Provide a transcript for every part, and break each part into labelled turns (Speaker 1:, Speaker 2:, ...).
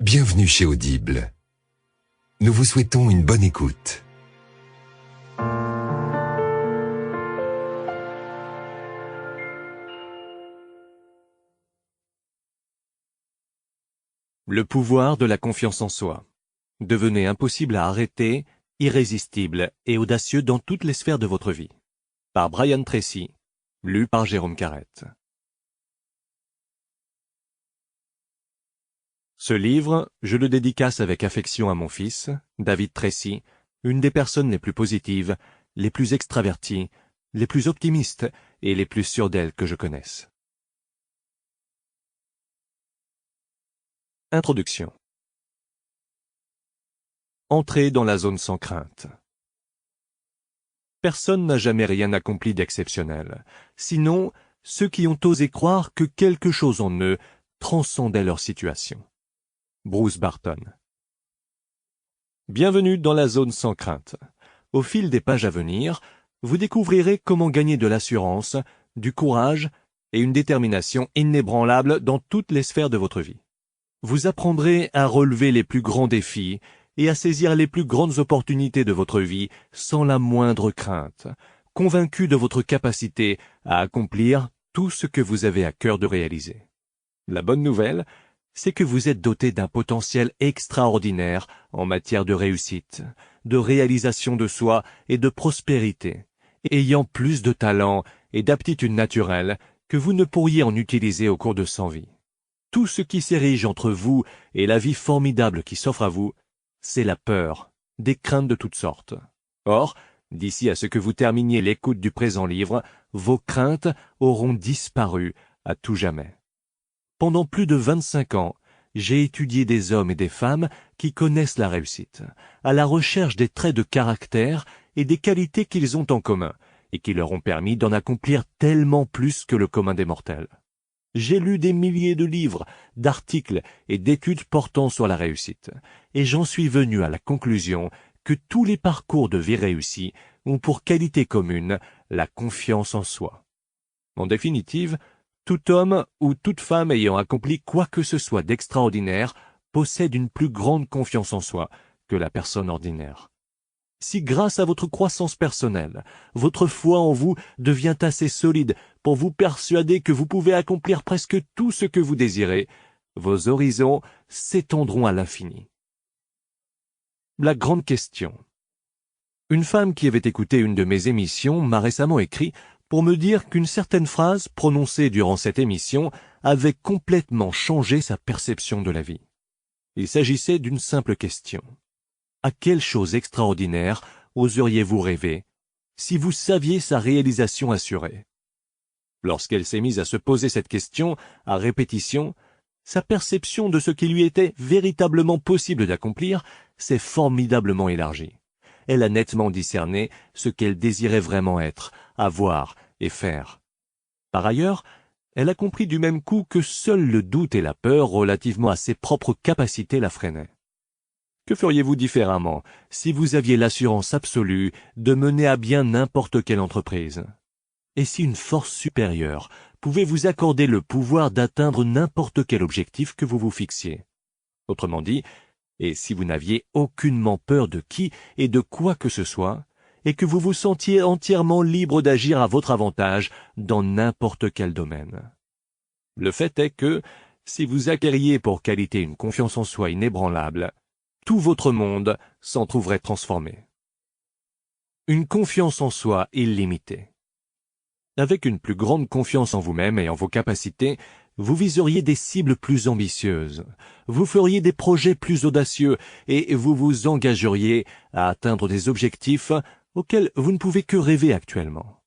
Speaker 1: Bienvenue chez Audible. Nous vous souhaitons une bonne écoute.
Speaker 2: Le pouvoir de la confiance en soi. Devenez impossible à arrêter, irrésistible et audacieux dans toutes les sphères de votre vie. Par Brian Tracy, lu par Jérôme Carrette. Ce livre, je le dédicace avec affection à mon fils, David Tracy, une des personnes les plus positives, les plus extraverties, les plus optimistes et les plus sûres d'elles que je connaisse. Introduction. Entrez dans la zone sans crainte. Personne n'a jamais rien accompli d'exceptionnel. Sinon, ceux qui ont osé croire que quelque chose en eux transcendait leur situation. Bruce Barton. Bienvenue dans la zone sans crainte. Au fil des pages à venir, vous découvrirez comment gagner de l'assurance, du courage et une détermination inébranlable dans toutes les sphères de votre vie. Vous apprendrez à relever les plus grands défis et à saisir les plus grandes opportunités de votre vie sans la moindre crainte, convaincu de votre capacité à accomplir tout ce que vous avez à cœur de réaliser. La bonne nouvelle, c'est que vous êtes doté d'un potentiel extraordinaire en matière de réussite, de réalisation de soi et de prospérité, ayant plus de talent et d'aptitude naturelle que vous ne pourriez en utiliser au cours de 100 vies. Tout ce qui s'érige entre vous et la vie formidable qui s'offre à vous, c'est la peur, des craintes de toutes sortes. Or, d'ici à ce que vous terminiez l'écoute du présent livre, vos craintes auront disparu à tout jamais. Pendant plus de 25 ans, j'ai étudié des hommes et des femmes qui connaissent la réussite, à la recherche des traits de caractère et des qualités qu'ils ont en commun, et qui leur ont permis d'en accomplir tellement plus que le commun des mortels. J'ai lu des milliers de livres, d'articles et d'études portant sur la réussite, et j'en suis venu à la conclusion que tous les parcours de vie réussis ont pour qualité commune la confiance en soi. En définitive, tout homme ou toute femme ayant accompli quoi que ce soit d'extraordinaire possède une plus grande confiance en soi que la personne ordinaire. Si grâce à votre croissance personnelle, votre foi en vous devient assez solide pour vous persuader que vous pouvez accomplir presque tout ce que vous désirez, vos horizons s'étendront à l'infini. La grande question. Une femme qui avait écouté une de mes émissions m'a récemment écrit pour me dire qu'une certaine phrase prononcée durant cette émission avait complètement changé sa perception de la vie. Il s'agissait d'une simple question. À quelle chose extraordinaire oseriez-vous rêver si vous saviez sa réalisation assurée? Lorsqu'elle s'est mise à se poser cette question à répétition, sa perception de ce qui lui était véritablement possible d'accomplir s'est formidablement élargie. Elle a nettement discerné ce qu'elle désirait vraiment être, avoir et faire. Par ailleurs, elle a compris du même coup que seul le doute et la peur relativement à ses propres capacités la freinaient. Que feriez-vous différemment si vous aviez l'assurance absolue de mener à bien n'importe quelle entreprise? Et si une force supérieure pouvait vous accorder le pouvoir d'atteindre n'importe quel objectif que vous vous fixiez? Autrement dit, et si vous n'aviez aucunement peur de qui et de quoi que ce soit, et que vous vous sentiez entièrement libre d'agir à votre avantage dans n'importe quel domaine. Le fait est que, si vous acquériez pour qualité une confiance en soi inébranlable, tout votre monde s'en trouverait transformé. Une confiance en soi illimitée. Avec une plus grande confiance en vous-même et en vos capacités, vous viseriez des cibles plus ambitieuses, vous feriez des projets plus audacieux et vous vous engageriez à atteindre des objectifs auxquels vous ne pouvez que rêver actuellement.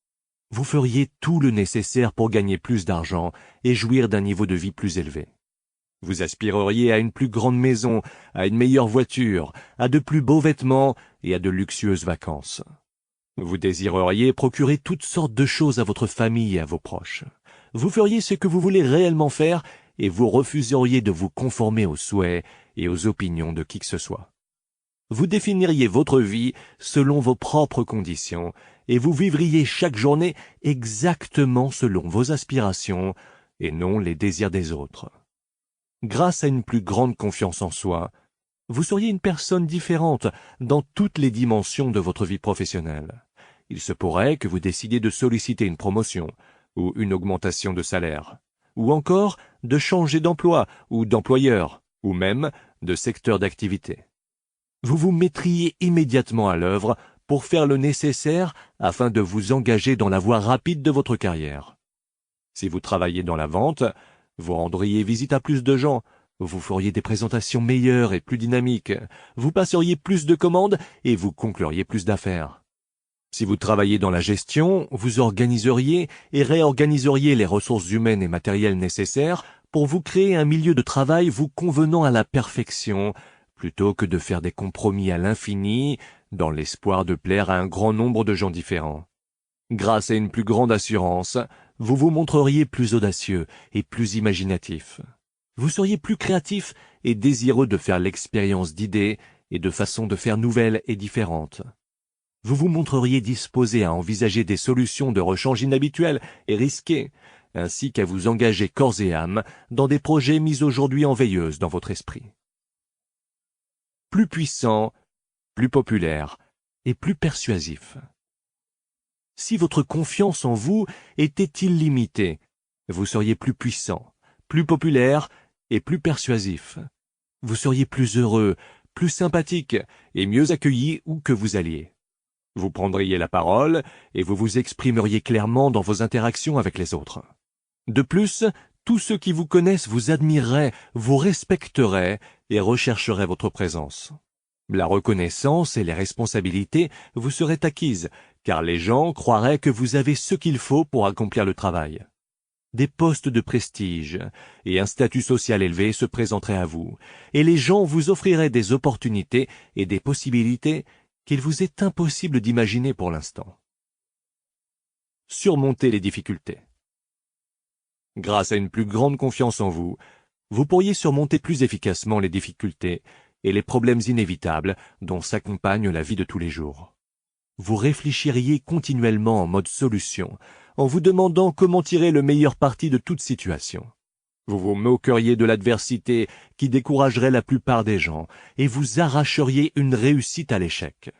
Speaker 2: Vous feriez tout le nécessaire pour gagner plus d'argent et jouir d'un niveau de vie plus élevé. Vous aspireriez à une plus grande maison, à une meilleure voiture, à de plus beaux vêtements et à de luxueuses vacances. Vous désireriez procurer toutes sortes de choses à votre famille et à vos proches. Vous feriez ce que vous voulez réellement faire et vous refuseriez de vous conformer aux souhaits et aux opinions de qui que ce soit. Vous définiriez votre vie selon vos propres conditions et vous vivriez chaque journée exactement selon vos aspirations et non les désirs des autres. Grâce à une plus grande confiance en soi, vous seriez une personne différente dans toutes les dimensions de votre vie professionnelle. Il se pourrait que vous décidiez de solliciter une promotion ou une augmentation de salaire, ou encore de changer d'emploi ou d'employeur, ou même de secteur d'activité. Vous vous mettriez immédiatement à l'œuvre pour faire le nécessaire afin de vous engager dans la voie rapide de votre carrière. Si vous travaillez dans la vente, vous rendriez visite à plus de gens, vous feriez des présentations meilleures et plus dynamiques, vous passeriez plus de commandes et vous concluriez plus d'affaires. Si vous travaillez dans la gestion, vous organiseriez et réorganiseriez les ressources humaines et matérielles nécessaires pour vous créer un milieu de travail vous convenant à la perfection, plutôt que de faire des compromis à l'infini dans l'espoir de plaire à un grand nombre de gens différents. Grâce à une plus grande assurance, vous vous montreriez plus audacieux et plus imaginatif. Vous seriez plus créatif et désireux de faire l'expérience d'idées et de façons de faire nouvelles et différentes. Vous vous montreriez disposé à envisager des solutions de rechange inhabituelles et risquées, ainsi qu'à vous engager corps et âme dans des projets mis aujourd'hui en veilleuse dans votre esprit. Plus puissant, plus populaire et plus persuasif. Si votre confiance en vous était illimitée, vous seriez plus puissant, plus populaire et plus persuasif. Vous seriez plus heureux, plus sympathique et mieux accueilli où que vous alliez. Vous prendriez la parole et vous vous exprimeriez clairement dans vos interactions avec les autres. De plus, tous ceux qui vous connaissent vous admireraient, vous respecteraient et rechercheraient votre présence. La reconnaissance et les responsabilités vous seraient acquises, car les gens croiraient que vous avez ce qu'il faut pour accomplir le travail. Des postes de prestige et un statut social élevé se présenteraient à vous, et les gens vous offriraient des opportunités et des possibilités qu'il vous est impossible d'imaginer pour l'instant. Surmonter les difficultés. Grâce à une plus grande confiance en vous, vous pourriez surmonter plus efficacement les difficultés et les problèmes inévitables dont s'accompagne la vie de tous les jours. Vous réfléchiriez continuellement en mode solution, en vous demandant comment tirer le meilleur parti de toute situation. Vous vous moqueriez de l'adversité qui découragerait la plupart des gens, et vous arracheriez une réussite à l'échec.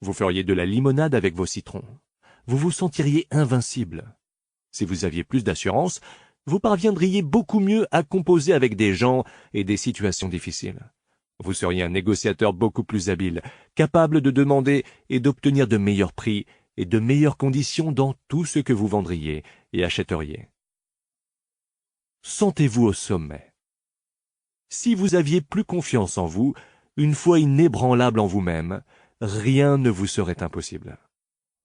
Speaker 2: Vous feriez de la limonade avec vos citrons. Vous vous sentiriez invincible. Si vous aviez plus d'assurance, vous parviendriez beaucoup mieux à composer avec des gens et des situations difficiles. Vous seriez un négociateur beaucoup plus habile, capable de demander et d'obtenir de meilleurs prix et de meilleures conditions dans tout ce que vous vendriez et achèteriez. Sentez-vous au sommet. Si vous aviez plus confiance en vous, une foi inébranlable en vous-même, rien ne vous serait impossible.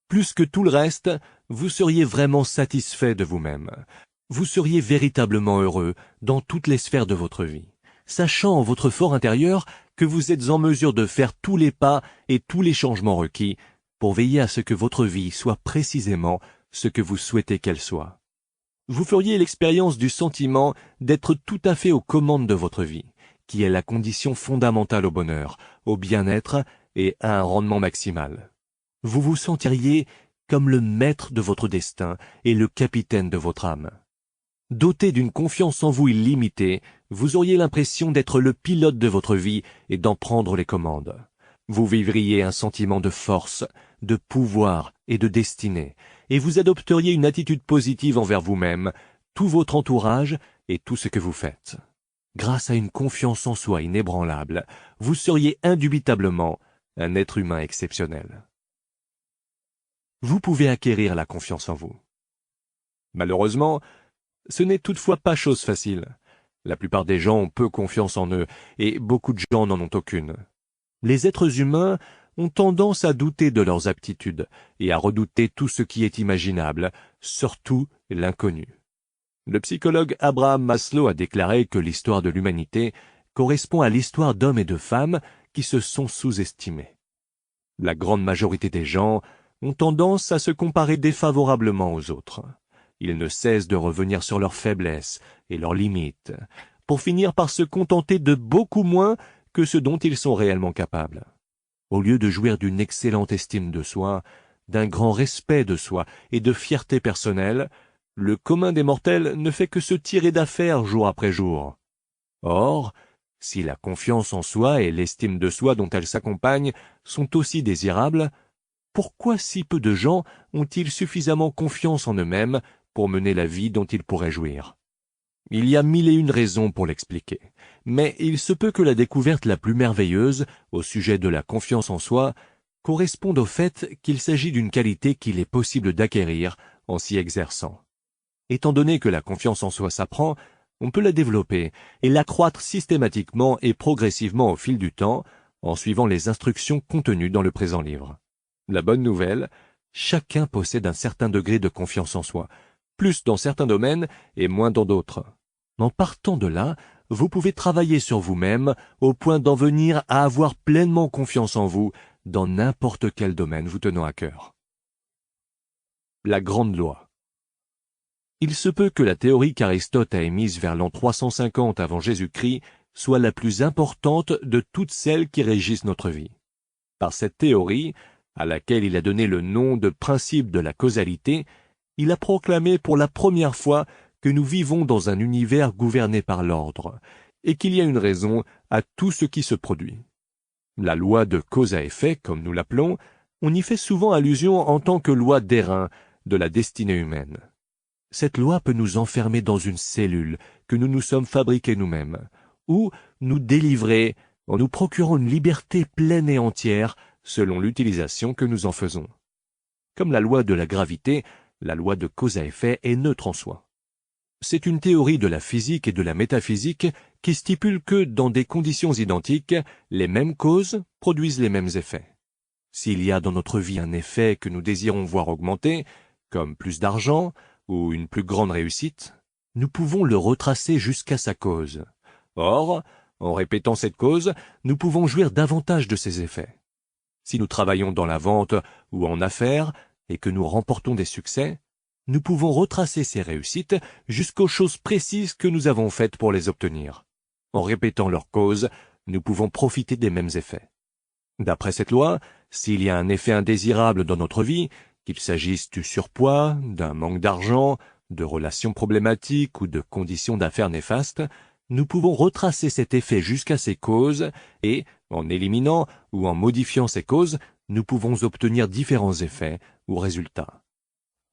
Speaker 2: Plus que tout le reste, vous seriez vraiment satisfait de vous-même. Vous seriez véritablement heureux dans toutes les sphères de votre vie, sachant en votre fort intérieur que vous êtes en mesure de faire tous les pas et tous les changements requis pour veiller à ce que votre vie soit précisément ce que vous souhaitez qu'elle soit. Vous feriez l'expérience du sentiment d'être tout à fait aux commandes de votre vie, qui est la condition fondamentale au bonheur, au bien-être et à un rendement maximal. Vous vous sentiriez comme le maître de votre destin et le capitaine de votre âme. Doté d'une confiance en vous illimitée, vous auriez l'impression d'être le pilote de votre vie et d'en prendre les commandes. Vous vivriez un sentiment de force, de pouvoir et de destinée, et vous adopteriez une attitude positive envers vous-même, tout votre entourage et tout ce que vous faites. Grâce à une confiance en soi inébranlable, vous seriez indubitablement un être humain exceptionnel. Vous pouvez acquérir la confiance en vous. Malheureusement, ce n'est toutefois pas chose facile. La plupart des gens ont peu confiance en eux, et beaucoup de gens n'en ont aucune. Les êtres humains ont tendance à douter de leurs aptitudes et à redouter tout ce qui est imaginable, surtout l'inconnu. Le psychologue Abraham Maslow a déclaré que l'histoire de l'humanité correspond à l'histoire d'hommes et de femmes qui se sont sous-estimés. La grande majorité des gens ont tendance à se comparer défavorablement aux autres. Ils ne cessent de revenir sur leurs faiblesses et leurs limites, pour finir par se contenter de beaucoup moins que ce dont ils sont réellement capables. Au lieu de jouir d'une excellente estime de soi, d'un grand respect de soi et de fierté personnelle, le commun des mortels ne fait que se tirer d'affaire jour après jour. Or, si la confiance en soi et l'estime de soi dont elle s'accompagne sont aussi désirables, pourquoi si peu de gens ont-ils suffisamment confiance en eux-mêmes pour mener la vie dont ils pourraient jouir? Il y a mille et une raisons pour l'expliquer, mais il se peut que la découverte la plus merveilleuse au sujet de la confiance en soi corresponde au fait qu'il s'agit d'une qualité qu'il est possible d'acquérir en s'y exerçant. Étant donné que la confiance en soi s'apprend, on peut la développer et l'accroître systématiquement et progressivement au fil du temps en suivant les instructions contenues dans le présent livre. La bonne nouvelle, chacun possède un certain degré de confiance en soi, plus dans certains domaines et moins dans d'autres. En partant de là, vous pouvez travailler sur vous-même au point d'en venir à avoir pleinement confiance en vous dans n'importe quel domaine vous tenant à cœur. La grande loi. Il se peut que la théorie qu'Aristote a émise vers l'an 350 avant Jésus-Christ soit la plus importante de toutes celles qui régissent notre vie. Par cette théorie, à laquelle il a donné le nom de principe de la causalité, il a proclamé pour la première fois que nous vivons dans un univers gouverné par l'ordre, et qu'il y a une raison à tout ce qui se produit. La loi de cause à effet, comme nous l'appelons, on y fait souvent allusion en tant que loi d'airain de la destinée humaine. Cette loi peut nous enfermer dans une cellule que nous nous sommes fabriquée nous-mêmes, ou nous délivrer en nous procurant une liberté pleine et entière selon l'utilisation que nous en faisons. Comme la loi de la gravité, la loi de cause à effet est neutre en soi. C'est une théorie de la physique et de la métaphysique qui stipule que, dans des conditions identiques, les mêmes causes produisent les mêmes effets. S'il y a dans notre vie un effet que nous désirons voir augmenter, comme plus d'argent ou une plus grande réussite, nous pouvons le retracer jusqu'à sa cause. Or, en répétant cette cause, nous pouvons jouir davantage de ses effets. Si nous travaillons dans la vente ou en affaires et que nous remportons des succès, nous pouvons retracer ces réussites jusqu'aux choses précises que nous avons faites pour les obtenir. En répétant leur cause, nous pouvons profiter des mêmes effets. D'après cette loi, s'il y a un effet indésirable dans notre vie, qu'il s'agisse du surpoids, d'un manque d'argent, de relations problématiques ou de conditions d'affaires néfastes, nous pouvons retracer cet effet jusqu'à ses causes et, en éliminant ou en modifiant ces causes, nous pouvons obtenir différents effets ou résultats.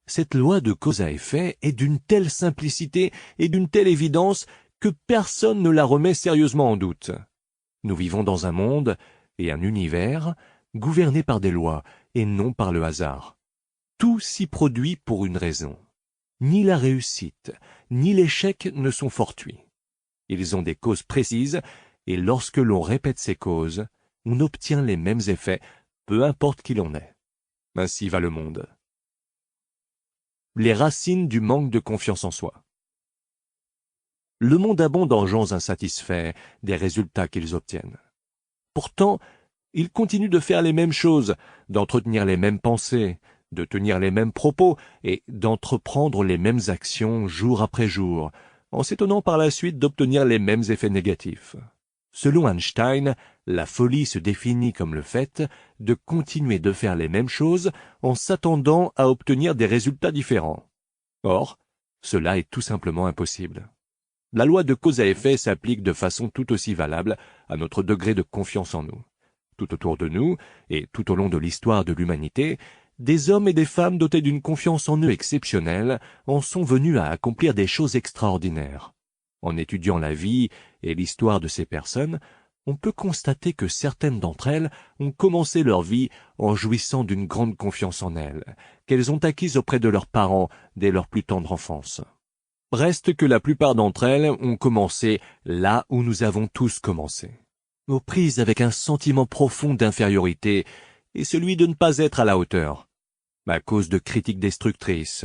Speaker 2: Cette loi de cause à effet est d'une telle simplicité et d'une telle évidence que personne ne la remet sérieusement en doute. Nous vivons dans un monde et un univers gouvernés par des lois et non par le hasard. Tout s'y produit pour une raison. Ni la réussite, ni l'échec ne sont fortuits. Ils ont des causes précises, et lorsque l'on répète ces causes, on obtient les mêmes effets, peu importe qui l'on est. Ainsi va le monde. Les racines du manque de confiance en soi. Le monde abonde en gens insatisfaits des résultats qu'ils obtiennent. Pourtant, ils continuent de faire les mêmes choses, d'entretenir les mêmes pensées, de tenir les mêmes propos et d'entreprendre les mêmes actions jour après jour, en s'étonnant par la suite d'obtenir les mêmes effets négatifs. Selon Einstein, la folie se définit comme le fait de continuer de faire les mêmes choses en s'attendant à obtenir des résultats différents. Or, cela est tout simplement impossible. La loi de cause à effet s'applique de façon tout aussi valable à notre degré de confiance en nous. Tout autour de nous, et tout au long de l'histoire de l'humanité, des hommes et des femmes dotés d'une confiance en eux exceptionnelle en sont venus à accomplir des choses extraordinaires. En étudiant la vie et l'histoire de ces personnes, on peut constater que certaines d'entre elles ont commencé leur vie en jouissant d'une grande confiance en elles, qu'elles ont acquise auprès de leurs parents dès leur plus tendre enfance. Reste que la plupart d'entre elles ont commencé là où nous avons tous commencé, aux prises avec un sentiment profond d'infériorité et celui de ne pas être à la hauteur, à cause de critiques destructrices,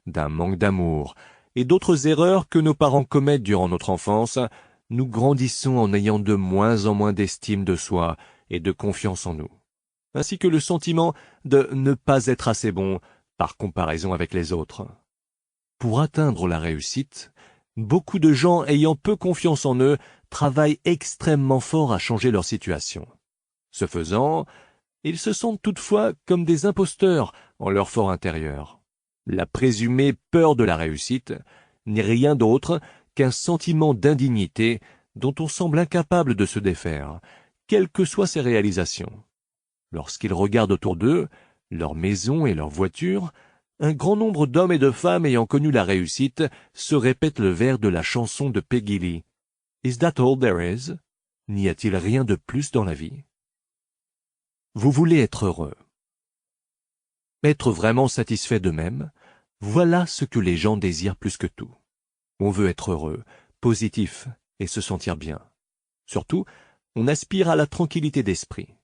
Speaker 2: d'un manque d'amour et d'autres erreurs que nos parents commettent durant notre enfance. Nous grandissons en ayant de moins en moins d'estime de soi et de confiance en nous, ainsi que le sentiment de ne pas être assez bon par comparaison avec les autres. Pour atteindre la réussite, beaucoup de gens ayant peu confiance en eux travaillent extrêmement fort à changer leur situation. Ce faisant, ils se sentent toutefois comme des imposteurs en leur fort intérieur. La présumée peur de la réussite n'est rien d'autre qu'un sentiment d'indignité dont on semble incapable de se défaire, quelles que soient ses réalisations. Lorsqu'ils regardent autour d'eux, leurs maisons et leurs voitures, un grand nombre d'hommes et de femmes ayant connu la réussite se répètent le vers de la chanson de Peggy Lee. « Is that all there is » ? N'y a-t-il rien de plus dans la vie ? Vous voulez être heureux. Être vraiment satisfait d'eux-mêmes, voilà ce que les gens désirent plus que tout. On veut être heureux, positif et se sentir bien. Surtout, on aspire à la tranquillité d'esprit.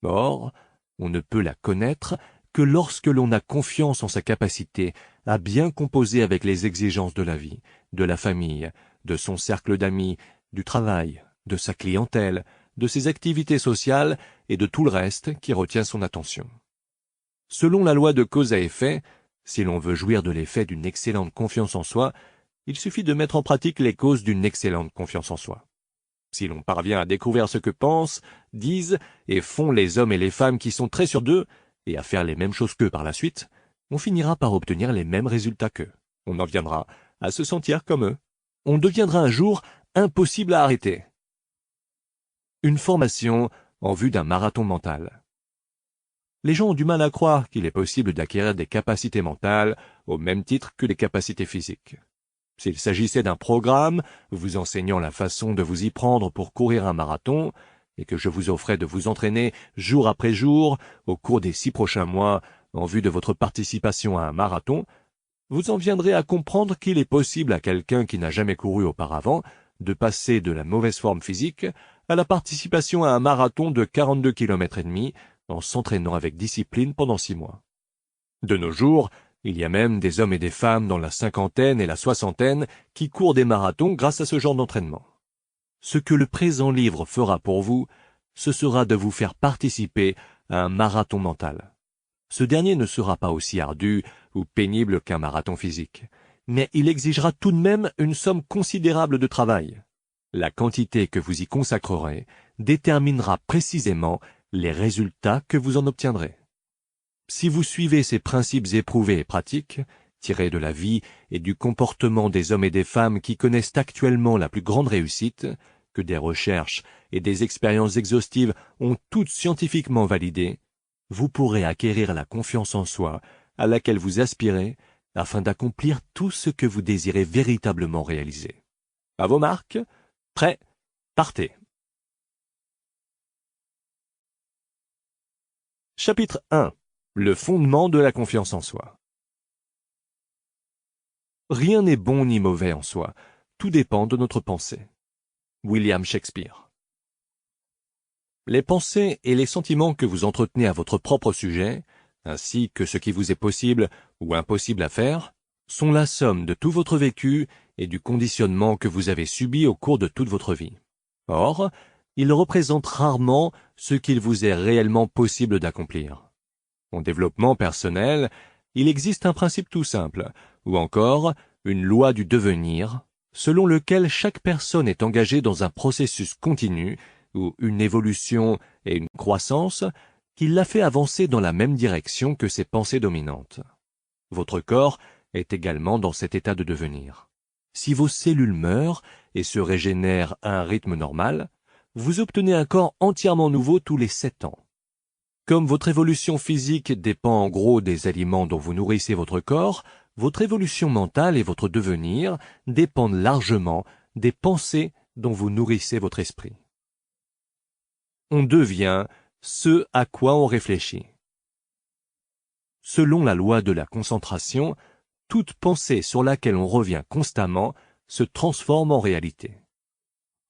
Speaker 2: Or, on ne peut la connaître que lorsque l'on a confiance en sa capacité à bien composer avec les exigences de la vie, de la famille, de son cercle d'amis, du travail, de sa clientèle, de ses activités sociales et de tout le reste qui retient son attention. Selon la loi de cause à effet, si l'on veut jouir de l'effet d'une excellente confiance en soi, il suffit de mettre en pratique les causes d'une excellente confiance en soi. Si l'on parvient à découvrir ce que pensent, disent et font les hommes et les femmes qui sont très sûrs d'eux, et à faire les mêmes choses qu'eux par la suite, on finira par obtenir les mêmes résultats qu'eux. On en viendra à se sentir comme eux. On deviendra un jour impossible à arrêter. Une formation en vue d'un marathon mental. Les gens ont du mal à croire qu'il est possible d'acquérir des capacités mentales au même titre que des capacités physiques. S'il s'agissait d'un programme vous enseignant la façon de vous y prendre pour courir un marathon, et que je vous offrais de vous entraîner jour après jour au cours des 6 prochains mois en vue de votre participation à un marathon, vous en viendrez à comprendre qu'il est possible à quelqu'un qui n'a jamais couru auparavant de passer de la mauvaise forme physique à la participation à un marathon de 42,5 km en s'entraînant avec discipline pendant 6 mois. De nos jours, il y a même des hommes et des femmes dans la cinquantaine et la soixantaine qui courent des marathons grâce à ce genre d'entraînement. Ce que le présent livre fera pour vous, ce sera de vous faire participer à un marathon mental. Ce dernier ne sera pas aussi ardu ou pénible qu'un marathon physique, mais il exigera tout de même une somme considérable de travail. La quantité que vous y consacrerez déterminera précisément les résultats que vous en obtiendrez. Si vous suivez ces principes éprouvés et pratiques, tirés de la vie et du comportement des hommes et des femmes qui connaissent actuellement la plus grande réussite, que des recherches et des expériences exhaustives ont toutes scientifiquement validées, vous pourrez acquérir la confiance en soi à laquelle vous aspirez afin d'accomplir tout ce que vous désirez véritablement réaliser. À vos marques, prêts, partez. Chapitre 1. Le fondement de la confiance en soi. Rien n'est bon ni mauvais en soi, tout dépend de notre pensée. William Shakespeare. Les pensées et les sentiments que vous entretenez à votre propre sujet, ainsi que ce qui vous est possible ou impossible à faire, sont la somme de tout votre vécu et du conditionnement que vous avez subi au cours de toute votre vie. Or, ils représentent rarement ce qu'il vous est réellement possible d'accomplir. En développement personnel, il existe un principe tout simple, ou encore une loi du devenir, selon lequel chaque personne est engagée dans un processus continu, ou une évolution et une croissance, qui la fait avancer dans la même direction que ses pensées dominantes. Votre corps est également dans cet état de devenir. Si vos cellules meurent et se régénèrent à un rythme normal, vous obtenez un corps entièrement nouveau tous les 7 ans. Comme votre évolution physique dépend en gros des aliments dont vous nourrissez votre corps, votre évolution mentale et votre devenir dépendent largement des pensées dont vous nourrissez votre esprit. On devient ce à quoi on réfléchit. Selon la loi de la concentration, toute pensée sur laquelle on revient constamment se transforme en réalité.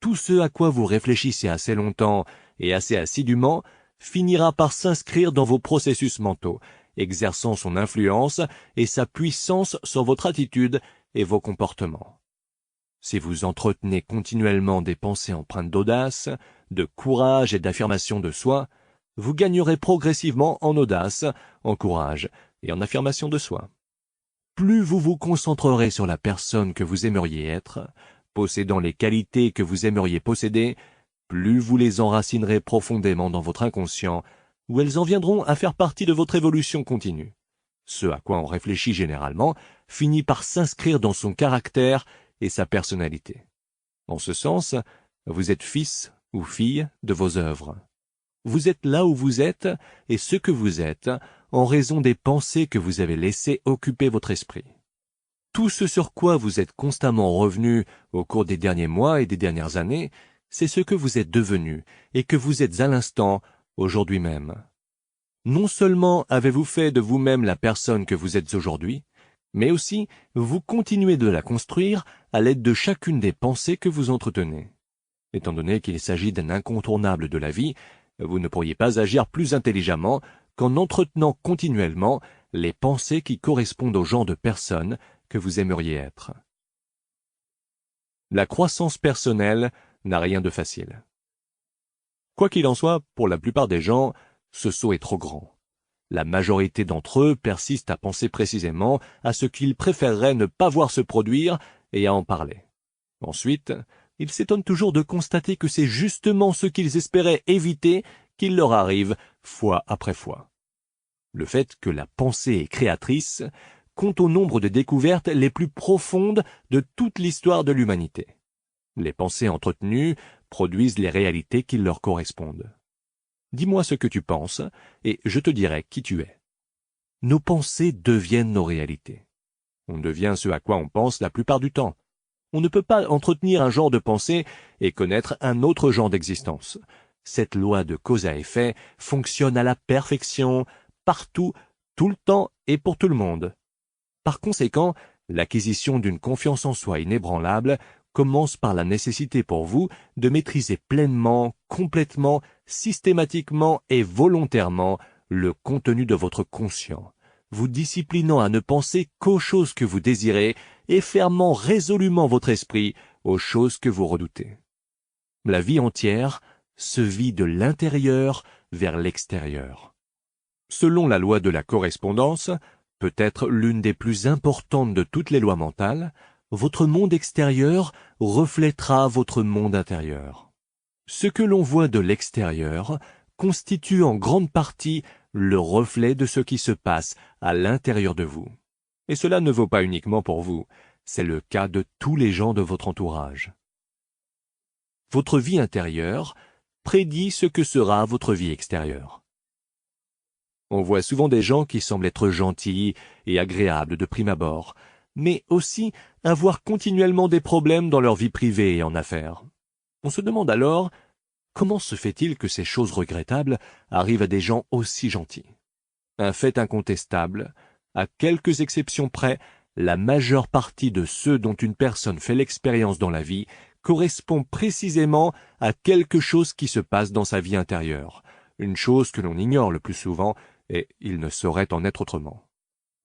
Speaker 2: Tout ce à quoi vous réfléchissez assez longtemps et assez assidûment finira par s'inscrire dans vos processus mentaux, exerçant son influence et sa puissance sur votre attitude et vos comportements. Si vous entretenez continuellement des pensées empreintes d'audace, de courage et d'affirmation de soi, vous gagnerez progressivement en audace, en courage et en affirmation de soi. Plus vous vous concentrerez sur la personne que vous aimeriez être, possédant les qualités que vous aimeriez posséder, plus vous les enracinerez profondément dans votre inconscient, où elles en viendront à faire partie de votre évolution continue. Ce à quoi on réfléchit généralement finit par s'inscrire dans son caractère et sa personnalité. En ce sens, Vous êtes fils ou fille de vos œuvres. Vous êtes là où vous êtes et ce que vous êtes en raison des pensées que vous avez laissées occuper votre esprit. Tout ce sur quoi vous êtes constamment revenu au cours des derniers mois et des dernières années, c'est ce que vous êtes devenu et que vous êtes à l'instant, aujourd'hui même. Non seulement avez-vous fait de vous-même la personne que vous êtes aujourd'hui, mais aussi vous continuez de la construire à l'aide de chacune des pensées que vous entretenez. Étant donné qu'il s'agit d'un incontournable de la vie, vous ne pourriez pas agir plus intelligemment qu'en entretenant continuellement les pensées qui correspondent au genre de personne que vous aimeriez être. La croissance personnelle n'a rien de facile. Quoi qu'il en soit, pour la plupart des gens, ce saut est trop grand. La majorité d'entre eux persistent à penser précisément à ce qu'ils préféreraient ne pas voir se produire et à en parler. Ensuite, ils s'étonnent toujours de constater que c'est justement ce qu'ils espéraient éviter qu'il leur arrive fois après fois. Le fait que la pensée est créatrice compte au nombre de découvertes les plus profondes de toute l'histoire de l'humanité. Les pensées entretenues produisent les réalités qui leur correspondent. Dis-moi ce que tu penses, et je te dirai qui tu es. Nos pensées deviennent nos réalités. On devient ce à quoi on pense la plupart du temps. On ne peut pas entretenir un genre de pensée et connaître un autre genre d'existence. Cette loi de cause à effet fonctionne à la perfection, partout, tout le temps et pour tout le monde. Par conséquent, l'acquisition d'une confiance en soi inébranlable commence par la nécessité pour vous de maîtriser pleinement, complètement, systématiquement et volontairement le contenu de votre conscient, vous disciplinant à ne penser qu'aux choses que vous désirez et fermant résolument votre esprit aux choses que vous redoutez. La vie entière se vit de l'intérieur vers l'extérieur. Selon la loi de la correspondance, peut-être l'une des plus importantes de toutes les lois mentales, votre monde extérieur reflètera votre monde intérieur. Ce que l'on voit de l'extérieur constitue en grande partie le reflet de ce qui se passe à l'intérieur de vous. Et cela ne vaut pas uniquement pour vous, c'est le cas de tous les gens de votre entourage. Votre vie intérieure prédit ce que sera votre vie extérieure. On voit souvent des gens qui semblent être gentils et agréables de prime abord, mais aussi avoir continuellement des problèmes dans leur vie privée et en affaires. On se demande alors, comment se fait-il que ces choses regrettables arrivent à des gens aussi gentils? Un fait incontestable, à quelques exceptions près, la majeure partie de ceux dont une personne fait l'expérience dans la vie correspond précisément à quelque chose qui se passe dans sa vie intérieure, une chose que l'on ignore le plus souvent, et il ne saurait en être autrement.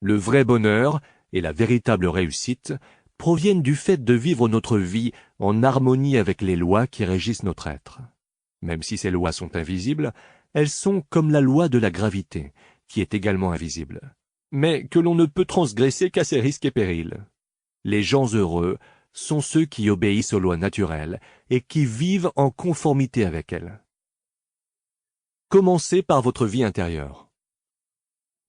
Speaker 2: Le vrai bonheur et la véritable réussite proviennent du fait de vivre notre vie en harmonie avec les lois qui régissent notre être. Même si ces lois sont invisibles, elles sont comme la loi de la gravité, qui est également invisible, mais que l'on ne peut transgresser qu'à ses risques et périls. Les gens heureux sont ceux qui obéissent aux lois naturelles et qui vivent en conformité avec elles. Commencez par votre vie intérieure.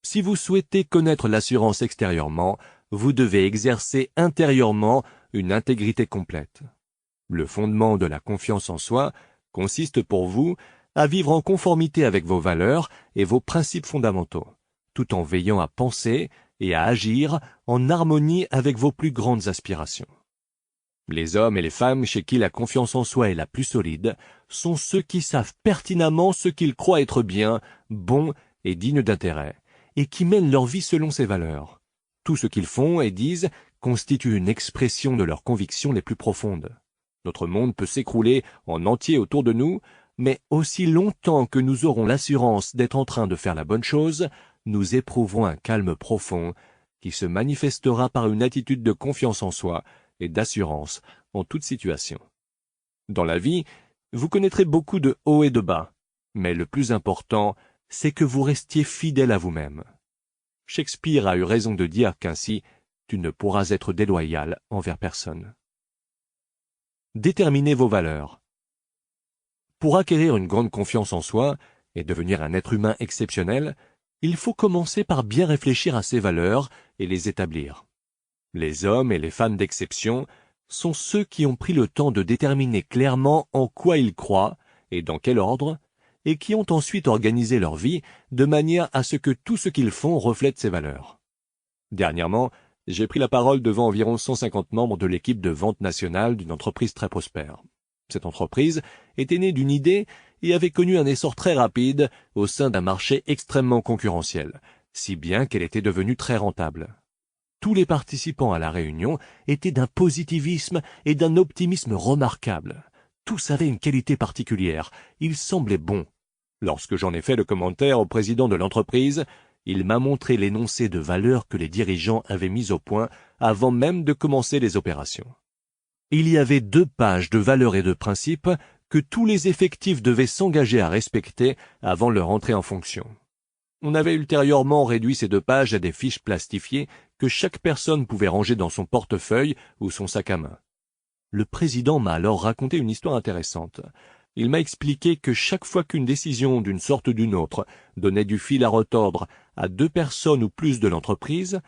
Speaker 2: Si vous souhaitez connaître l'assurance extérieurement, vous devez exercer intérieurement une intégrité complète. Le fondement de la confiance en soi consiste pour vous à vivre en conformité avec vos valeurs et vos principes fondamentaux, tout en veillant à penser et à agir en harmonie avec vos plus grandes aspirations. Les hommes et les femmes chez qui la confiance en soi est la plus solide sont ceux qui savent pertinemment ce qu'ils croient être bien, bon et digne d'intérêt, et qui mènent leur vie selon ces valeurs. Tout ce qu'ils font et disent constitue une expression de leurs convictions les plus profondes. Notre monde peut s'écrouler en entier autour de nous, mais aussi longtemps que nous aurons l'assurance d'être en train de faire la bonne chose, nous éprouverons un calme profond qui se manifestera par une attitude de confiance en soi et d'assurance en toute situation. Dans la vie, vous connaîtrez beaucoup de hauts et de bas, mais le plus important, c'est que vous restiez fidèle à vous-même. Shakespeare a eu raison de dire qu'ainsi, tu ne pourras être déloyal envers personne. Déterminez vos valeurs. Pour acquérir une grande confiance en soi et devenir un être humain exceptionnel, il faut commencer par bien réfléchir à ces valeurs et les établir. Les hommes et les femmes d'exception sont ceux qui ont pris le temps de déterminer clairement en quoi ils croient et dans quel ordre, et qui ont ensuite organisé leur vie de manière à ce que tout ce qu'ils font reflète ces valeurs. Dernièrement, j'ai pris la parole devant environ 150 membres de l'équipe de vente nationale d'une entreprise très prospère. Cette entreprise était née d'une idée et avait connu un essor très rapide au sein d'un marché extrêmement concurrentiel, si bien qu'elle était devenue très rentable. Tous les participants à la réunion étaient d'un positivisme et d'un optimisme remarquables. Tous avaient une qualité particulière, ils semblaient bons. Lorsque j'en ai fait le commentaire au président de l'entreprise, il m'a montré l'énoncé de valeurs que les dirigeants avaient mis au point avant même de commencer les opérations. Il y avait 2 pages de valeurs et de principes que tous les effectifs devaient s'engager à respecter avant leur entrée en fonction. On avait ultérieurement réduit ces 2 pages à des fiches plastifiées que chaque personne pouvait ranger dans son portefeuille ou son sac à main. Le président m'a alors raconté une histoire intéressante. Il m'a expliqué que chaque fois qu'une décision d'une sorte ou d'une autre donnait du fil à retordre à 2 personnes ou plus de l'entreprise,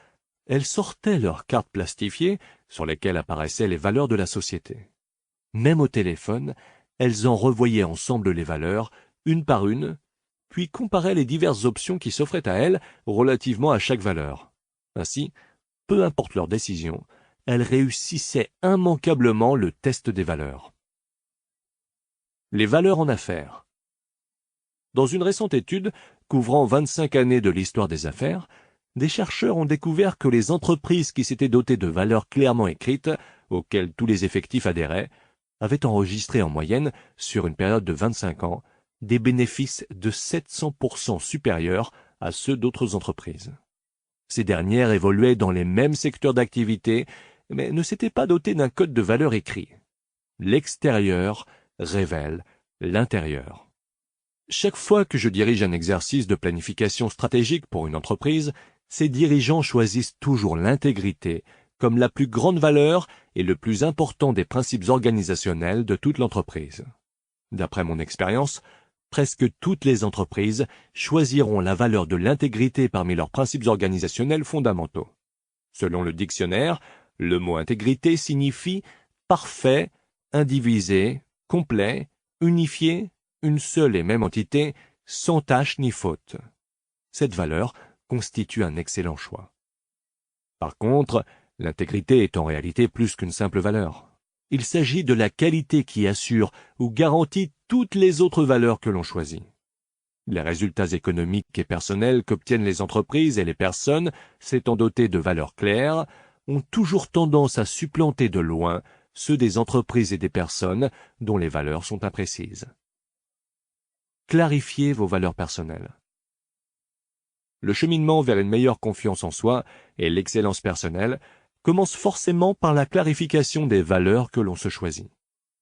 Speaker 2: elles sortaient leurs cartes plastifiées sur lesquelles apparaissaient les valeurs de la société. Même au téléphone, elles en revoyaient ensemble les valeurs, une par une, puis comparaient les diverses options qui s'offraient à elles relativement à chaque valeur. Ainsi, peu importe leur décision, elles réussissaient immanquablement le test des valeurs. Les valeurs en affaires. Dans une récente étude couvrant 25 années de l'histoire des affaires, des chercheurs ont découvert que les entreprises qui s'étaient dotées de valeurs clairement écrites, auxquelles tous les effectifs adhéraient, avaient enregistré en moyenne, sur une période de 25 ans, des bénéfices de 700% supérieurs à ceux d'autres entreprises. Ces dernières évoluaient dans les mêmes secteurs d'activité, mais ne s'étaient pas dotées d'un code de valeur écrit. L'extérieur révèle l'intérieur. Chaque fois que je dirige un exercice de planification stratégique pour une entreprise, ces dirigeants choisissent toujours l'intégrité comme la plus grande valeur et le plus important des principes organisationnels de toute l'entreprise. D'après mon expérience, presque toutes les entreprises choisiront la valeur de l'intégrité parmi leurs principes organisationnels fondamentaux. Selon le dictionnaire, le mot intégrité signifie parfait, indivisé, complet, unifié, une seule et même entité, sans tache ni faute. Cette valeur constitue un excellent choix. Par contre, l'intégrité est en réalité plus qu'une simple valeur. Il s'agit de la qualité qui assure ou garantit toutes les autres valeurs que l'on choisit. Les résultats économiques et personnels qu'obtiennent les entreprises et les personnes s'étant dotées de valeurs claires ont toujours tendance à supplanter de loin ceux des entreprises et des personnes dont les valeurs sont imprécises. Clarifiez vos valeurs personnelles. Le cheminement vers une meilleure confiance en soi et l'excellence personnelle commence forcément par la clarification des valeurs que l'on se choisit.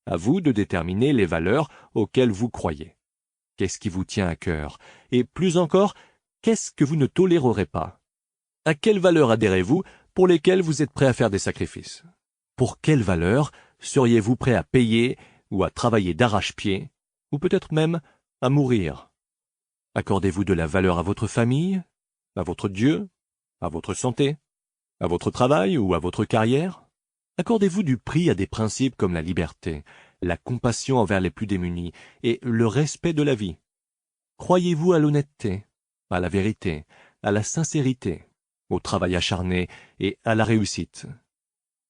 Speaker 2: À vous de déterminer les valeurs auxquelles vous croyez. Qu'est-ce qui vous tient à cœur? Et plus encore, qu'est-ce que vous ne tolérerez pas? À quelles valeurs adhérez-vous pour lesquelles vous êtes prêt à faire des sacrifices? Pour quelles valeurs seriez-vous prêt à payer ou à travailler d'arrache-pied, ou peut-être même à mourir? Accordez-vous de la valeur à votre famille, à votre Dieu, à votre santé, à votre travail ou à votre carrière? Accordez-vous du prix à des principes comme la liberté, la compassion envers les plus démunis et le respect de la vie? Croyez-vous à l'honnêteté, à la vérité, à la sincérité, au travail acharné et à la réussite?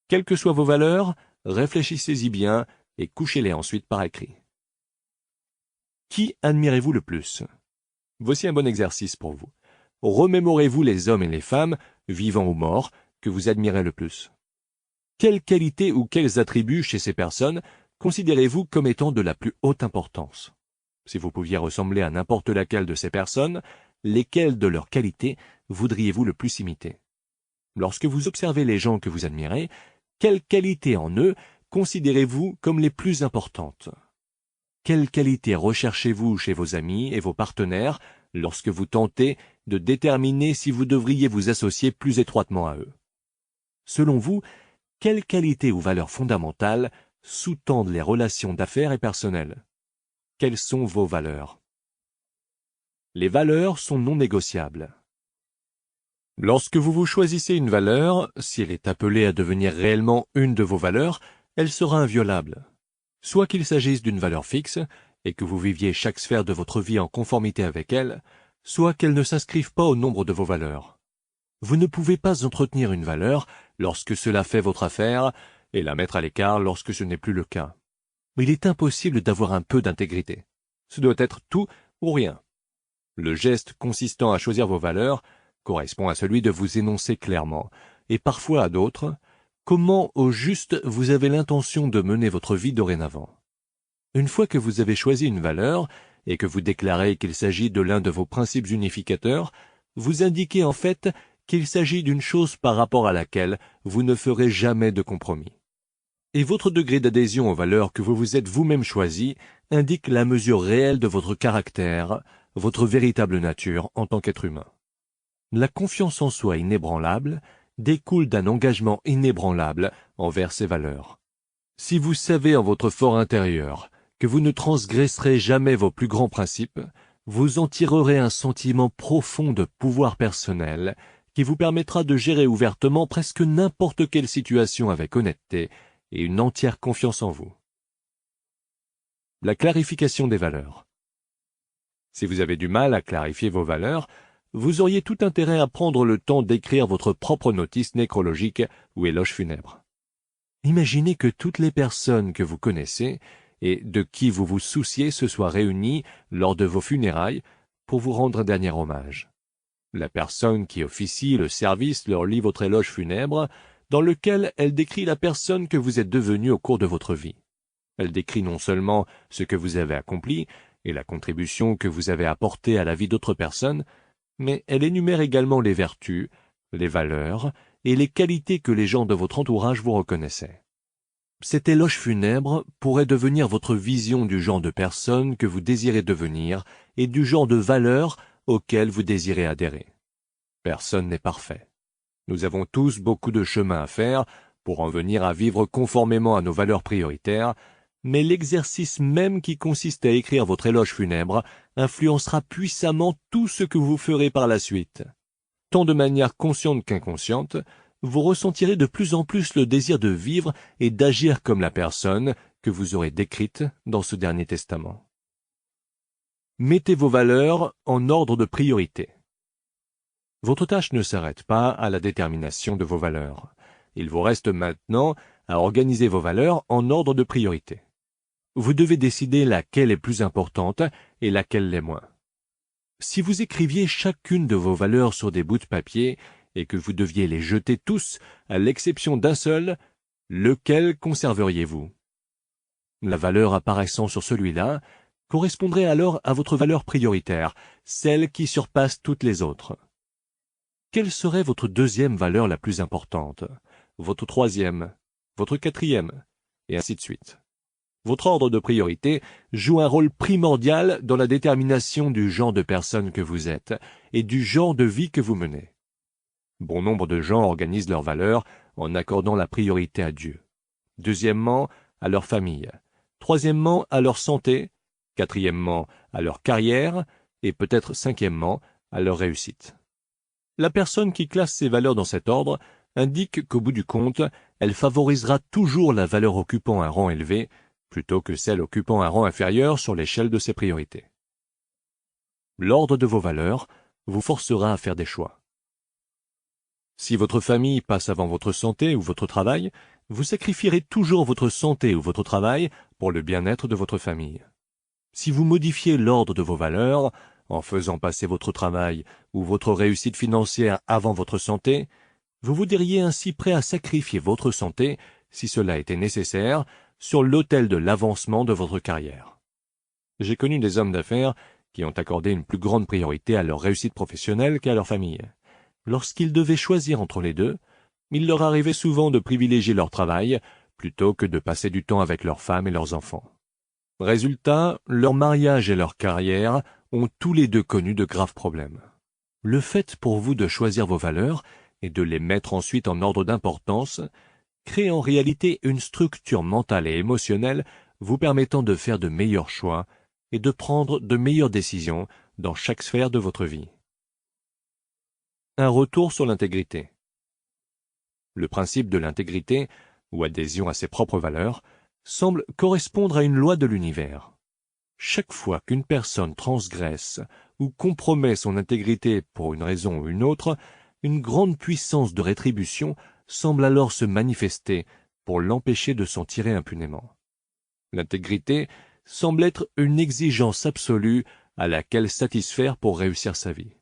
Speaker 2: Quelles que soient vos valeurs, réfléchissez-y bien et couchez-les ensuite par écrit. Qui admirez-vous le plus? Voici un bon exercice pour vous. Remémorez-vous les hommes et les femmes, vivants ou morts, que vous admirez le plus. Quelles qualités ou quels attributs chez ces personnes considérez-vous comme étant de la plus haute importance? Si vous pouviez ressembler à n'importe laquelle de ces personnes, lesquelles de leurs qualités voudriez-vous le plus imiter? Lorsque vous observez les gens que vous admirez, quelles qualités en eux considérez-vous comme les plus importantes? Quelles qualités recherchez-vous chez vos amis et vos partenaires lorsque vous tentez de déterminer si vous devriez vous associer plus étroitement à eux? Selon vous, quelles qualités ou valeurs fondamentales sous-tendent les relations d'affaires et personnelles? Quelles sont vos valeurs? Les valeurs sont non négociables. Lorsque vous vous choisissez une valeur, si elle est appelée à devenir réellement une de vos valeurs, elle sera inviolable. Soit qu'il s'agisse d'une valeur fixe, et que vous viviez chaque sphère de votre vie en conformité avec elle, soit qu'elle ne s'inscrive pas au nombre de vos valeurs. Vous ne pouvez pas entretenir une valeur lorsque cela fait votre affaire et la mettre à l'écart lorsque ce n'est plus le cas. Il est impossible d'avoir un peu d'intégrité. Ce doit être tout ou rien. Le geste consistant à choisir vos valeurs correspond à celui de vous énoncer clairement, et parfois à d'autres, comment au juste vous avez l'intention de mener votre vie dorénavant. Une fois que vous avez choisi une valeur, et que vous déclarez qu'il s'agit de l'un de vos principes unificateurs, vous indiquez en fait qu'il s'agit d'une chose par rapport à laquelle vous ne ferez jamais de compromis. Et votre degré d'adhésion aux valeurs que vous vous êtes vous-même choisies indique la mesure réelle de votre caractère, votre véritable nature en tant qu'être humain. La confiance en soi inébranlable découle d'un engagement inébranlable envers ces valeurs. Si vous savez en votre fort intérieur que vous ne transgresserez jamais vos plus grands principes, vous en tirerez un sentiment profond de pouvoir personnel qui vous permettra de gérer ouvertement presque n'importe quelle situation avec honnêteté et une entière confiance en vous. La clarification des valeurs. Si vous avez du mal à clarifier vos valeurs, vous auriez tout intérêt à prendre le temps d'écrire votre propre notice nécrologique ou éloge funèbre. Imaginez que toutes les personnes que vous connaissez et de qui vous vous souciez se soient réunies lors de vos funérailles pour vous rendre un dernier hommage. La personne qui officie le service leur lit votre éloge funèbre, dans lequel elle décrit la personne que vous êtes devenue au cours de votre vie. Elle décrit non seulement ce que vous avez accompli et la contribution que vous avez apportée à la vie d'autres personnes, mais elle énumère également les vertus, les valeurs et les qualités que les gens de votre entourage vous reconnaissaient. Cet éloge funèbre pourrait devenir votre vision du genre de personne que vous désirez devenir et du genre de valeurs auxquelles vous désirez adhérer. Personne n'est parfait. Nous avons tous beaucoup de chemin à faire pour en venir à vivre conformément à nos valeurs prioritaires, mais l'exercice même qui consiste à écrire votre éloge funèbre influencera puissamment tout ce que vous ferez par la suite. Tant de manière consciente qu'inconsciente, vous ressentirez de plus en plus le désir de vivre et d'agir comme la personne que vous aurez décrite dans ce dernier testament. Mettez vos valeurs en ordre de priorité. Votre tâche ne s'arrête pas à la détermination de vos valeurs. Il vous reste maintenant à organiser vos valeurs en ordre de priorité. Vous devez décider laquelle est plus importante et laquelle l'est moins. Si vous écriviez chacune de vos valeurs sur des bouts de papier et que vous deviez les jeter tous, à l'exception d'un seul, lequel conserveriez-vous? La valeur apparaissant sur celui-là correspondrait alors à votre valeur prioritaire, celle qui surpasse toutes les autres. Quelle serait votre deuxième valeur la plus importante, votre troisième, votre quatrième, et ainsi de suite. Votre ordre de priorité joue un rôle primordial dans la détermination du genre de personne que vous êtes et du genre de vie que vous menez. Bon nombre de gens organisent leurs valeurs en accordant la priorité à Dieu. Deuxièmement, à leur famille. Troisièmement, à leur santé. Quatrièmement, à leur carrière. Et peut-être cinquièmement, à leur réussite. La personne qui classe ses valeurs dans cet ordre indique qu'au bout du compte, elle favorisera toujours la valeur occupant un rang élevé, plutôt que celle occupant un rang inférieur sur l'échelle de ses priorités. L'ordre de vos valeurs vous forcera à faire des choix. Si votre famille passe avant votre santé ou votre travail, vous sacrifierez toujours votre santé ou votre travail pour le bien-être de votre famille. Si vous modifiez l'ordre de vos valeurs, en faisant passer votre travail ou votre réussite financière avant votre santé, vous vous diriez ainsi prêt à sacrifier votre santé, si cela était nécessaire, sur l'autel de l'avancement de votre carrière. J'ai connu des hommes d'affaires qui ont accordé une plus grande priorité à leur réussite professionnelle qu'à leur famille. Lorsqu'ils devaient choisir entre les deux, il leur arrivait souvent de privilégier leur travail plutôt que de passer du temps avec leurs femmes et leurs enfants. Résultat, leur mariage et leur carrière ont tous les deux connu de graves problèmes. Le fait pour vous de choisir vos valeurs et de les mettre ensuite en ordre d'importance crée en réalité une structure mentale et émotionnelle vous permettant de faire de meilleurs choix et de prendre de meilleures décisions dans chaque sphère de votre vie. Un retour sur l'intégrité. Le principe de l'intégrité ou adhésion à ses propres valeurs, semble correspondre à une loi de l'univers. Chaque fois qu'une personne transgresse ou compromet son intégrité pour une raison ou une autre, une grande puissance de rétribution semble alors se manifester pour l'empêcher de s'en tirer impunément. L'intégrité semble être une exigence absolue à laquelle satisfaire pour réussir sa vie.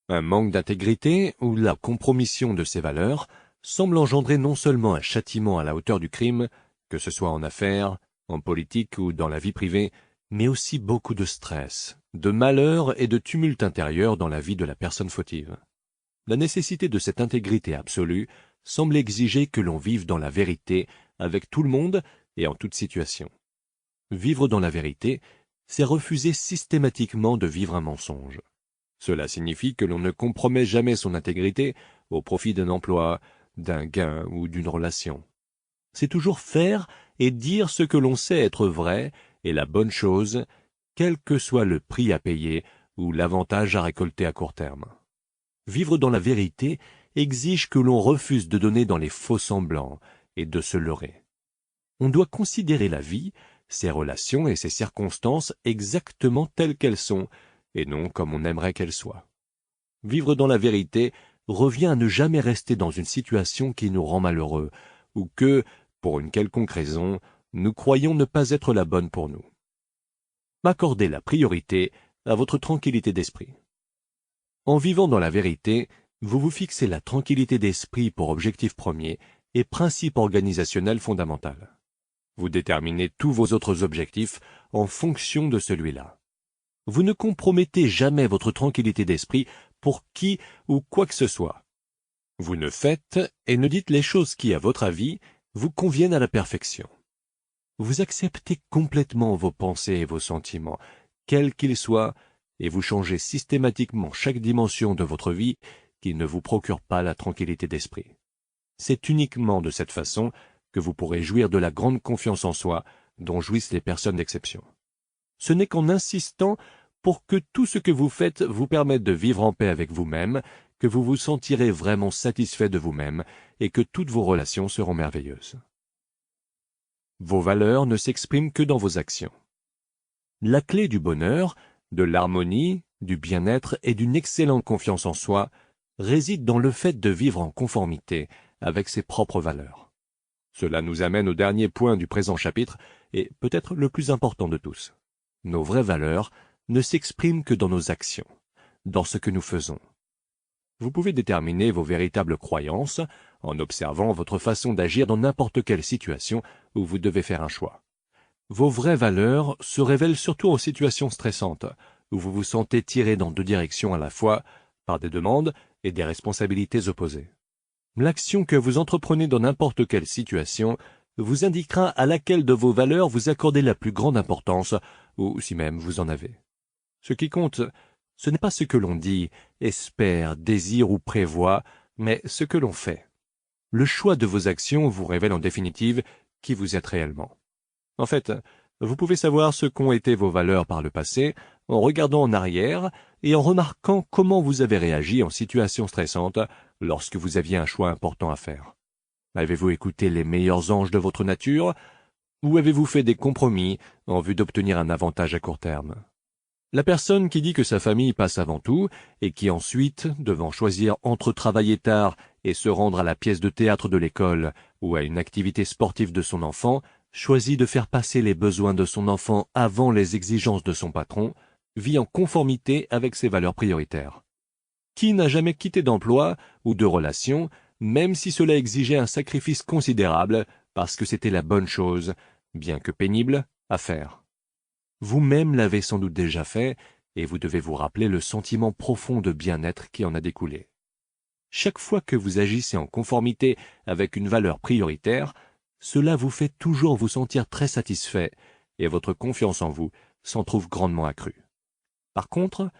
Speaker 2: Un manque d'intégrité ou la compromission de ses valeurs semble engendrer non seulement un châtiment à la hauteur du crime, que ce soit en affaires, en politique ou dans la vie privée, mais aussi beaucoup de stress, de malheur et de tumulte intérieur dans la vie de la personne fautive. La nécessité de cette intégrité absolue semble exiger que l'on vive dans la vérité avec tout le monde et en toute situation. Vivre dans la vérité, c'est refuser systématiquement de vivre un mensonge. Cela signifie que l'on ne compromet jamais son intégrité au profit d'un emploi, d'un gain ou d'une relation. C'est toujours faire et dire ce que l'on sait être vrai et la bonne chose, quel que soit le prix à payer ou l'avantage à récolter à court terme. Vivre dans la vérité exige que l'on refuse de donner dans les faux semblants et de se leurrer. On doit considérer la vie, ses relations et ses circonstances exactement telles qu'elles sont, et non comme on aimerait qu'elles soient. Vivre dans la vérité revient à ne jamais rester dans une situation qui nous rend malheureux, ou que, pour une quelconque raison, nous croyons ne pas être la bonne pour nous. Accordez la priorité à votre tranquillité d'esprit. En vivant dans la vérité, vous vous fixez la tranquillité d'esprit pour objectif premier et principe organisationnel fondamental. Vous déterminez tous vos autres objectifs en fonction de celui-là. Vous ne compromettez jamais votre tranquillité d'esprit pour qui ou quoi que ce soit. Vous ne faites et ne dites les choses qui, à votre avis, vous conviennent à la perfection. Vous acceptez complètement vos pensées et vos sentiments, quels qu'ils soient, et vous changez systématiquement chaque dimension de votre vie qui ne vous procure pas la tranquillité d'esprit. C'est uniquement de cette façon que vous pourrez jouir de la grande confiance en soi dont jouissent les personnes d'exception. Ce n'est qu'en insistant pour que tout ce que vous faites vous permette de vivre en paix avec vous-même, que vous vous sentirez vraiment satisfait de vous-même et que toutes vos relations seront merveilleuses. Vos valeurs ne s'expriment que dans vos actions. La clé du bonheur, de l'harmonie, du bien-être et d'une excellente confiance en soi réside dans le fait de vivre en conformité avec ses propres valeurs. Cela nous amène au dernier point du présent chapitre et peut-être le plus important de tous. Nos vraies valeurs ne s'expriment que dans nos actions, dans ce que nous faisons. Vous pouvez déterminer vos véritables croyances en observant votre façon d'agir dans n'importe quelle situation où vous devez faire un choix. Vos vraies valeurs se révèlent surtout en situations stressantes, où vous vous sentez tiré dans deux directions à la fois, par des demandes et des responsabilités opposées. L'action que vous entreprenez dans n'importe quelle situation vous indiquera à laquelle de vos valeurs vous accordez la plus grande importance, ou si même vous en avez. Ce qui compte, ce n'est pas ce que l'on dit, espère, désire ou prévoit, mais ce que l'on fait. Le choix de vos actions vous révèle en définitive qui vous êtes réellement. En fait, vous pouvez savoir ce qu'ont été vos valeurs par le passé en regardant en arrière et en remarquant comment vous avez réagi en situation stressante lorsque vous aviez un choix important à faire. Avez-vous écouté les meilleurs anges de votre nature ou avez-vous fait des compromis en vue d'obtenir un avantage à court terme? La personne qui dit que sa famille passe avant tout et qui ensuite, devant choisir entre travailler tard et se rendre à la pièce de théâtre de l'école ou à une activité sportive de son enfant, choisit de faire passer les besoins de son enfant avant les exigences de son patron, vit en conformité avec ses valeurs prioritaires. Qui n'a jamais quitté d'emploi ou de relation, même si cela exigeait un sacrifice considérable, parce que c'était la bonne chose, bien que pénible, à faire? Vous-même l'avez sans doute déjà fait, et vous devez vous rappeler le sentiment profond de bien-être qui en a découlé. Chaque fois que vous agissez en conformité avec une valeur prioritaire, cela vous fait toujours vous sentir très satisfait, et votre confiance en vous s'en trouve grandement accrue. Par contre,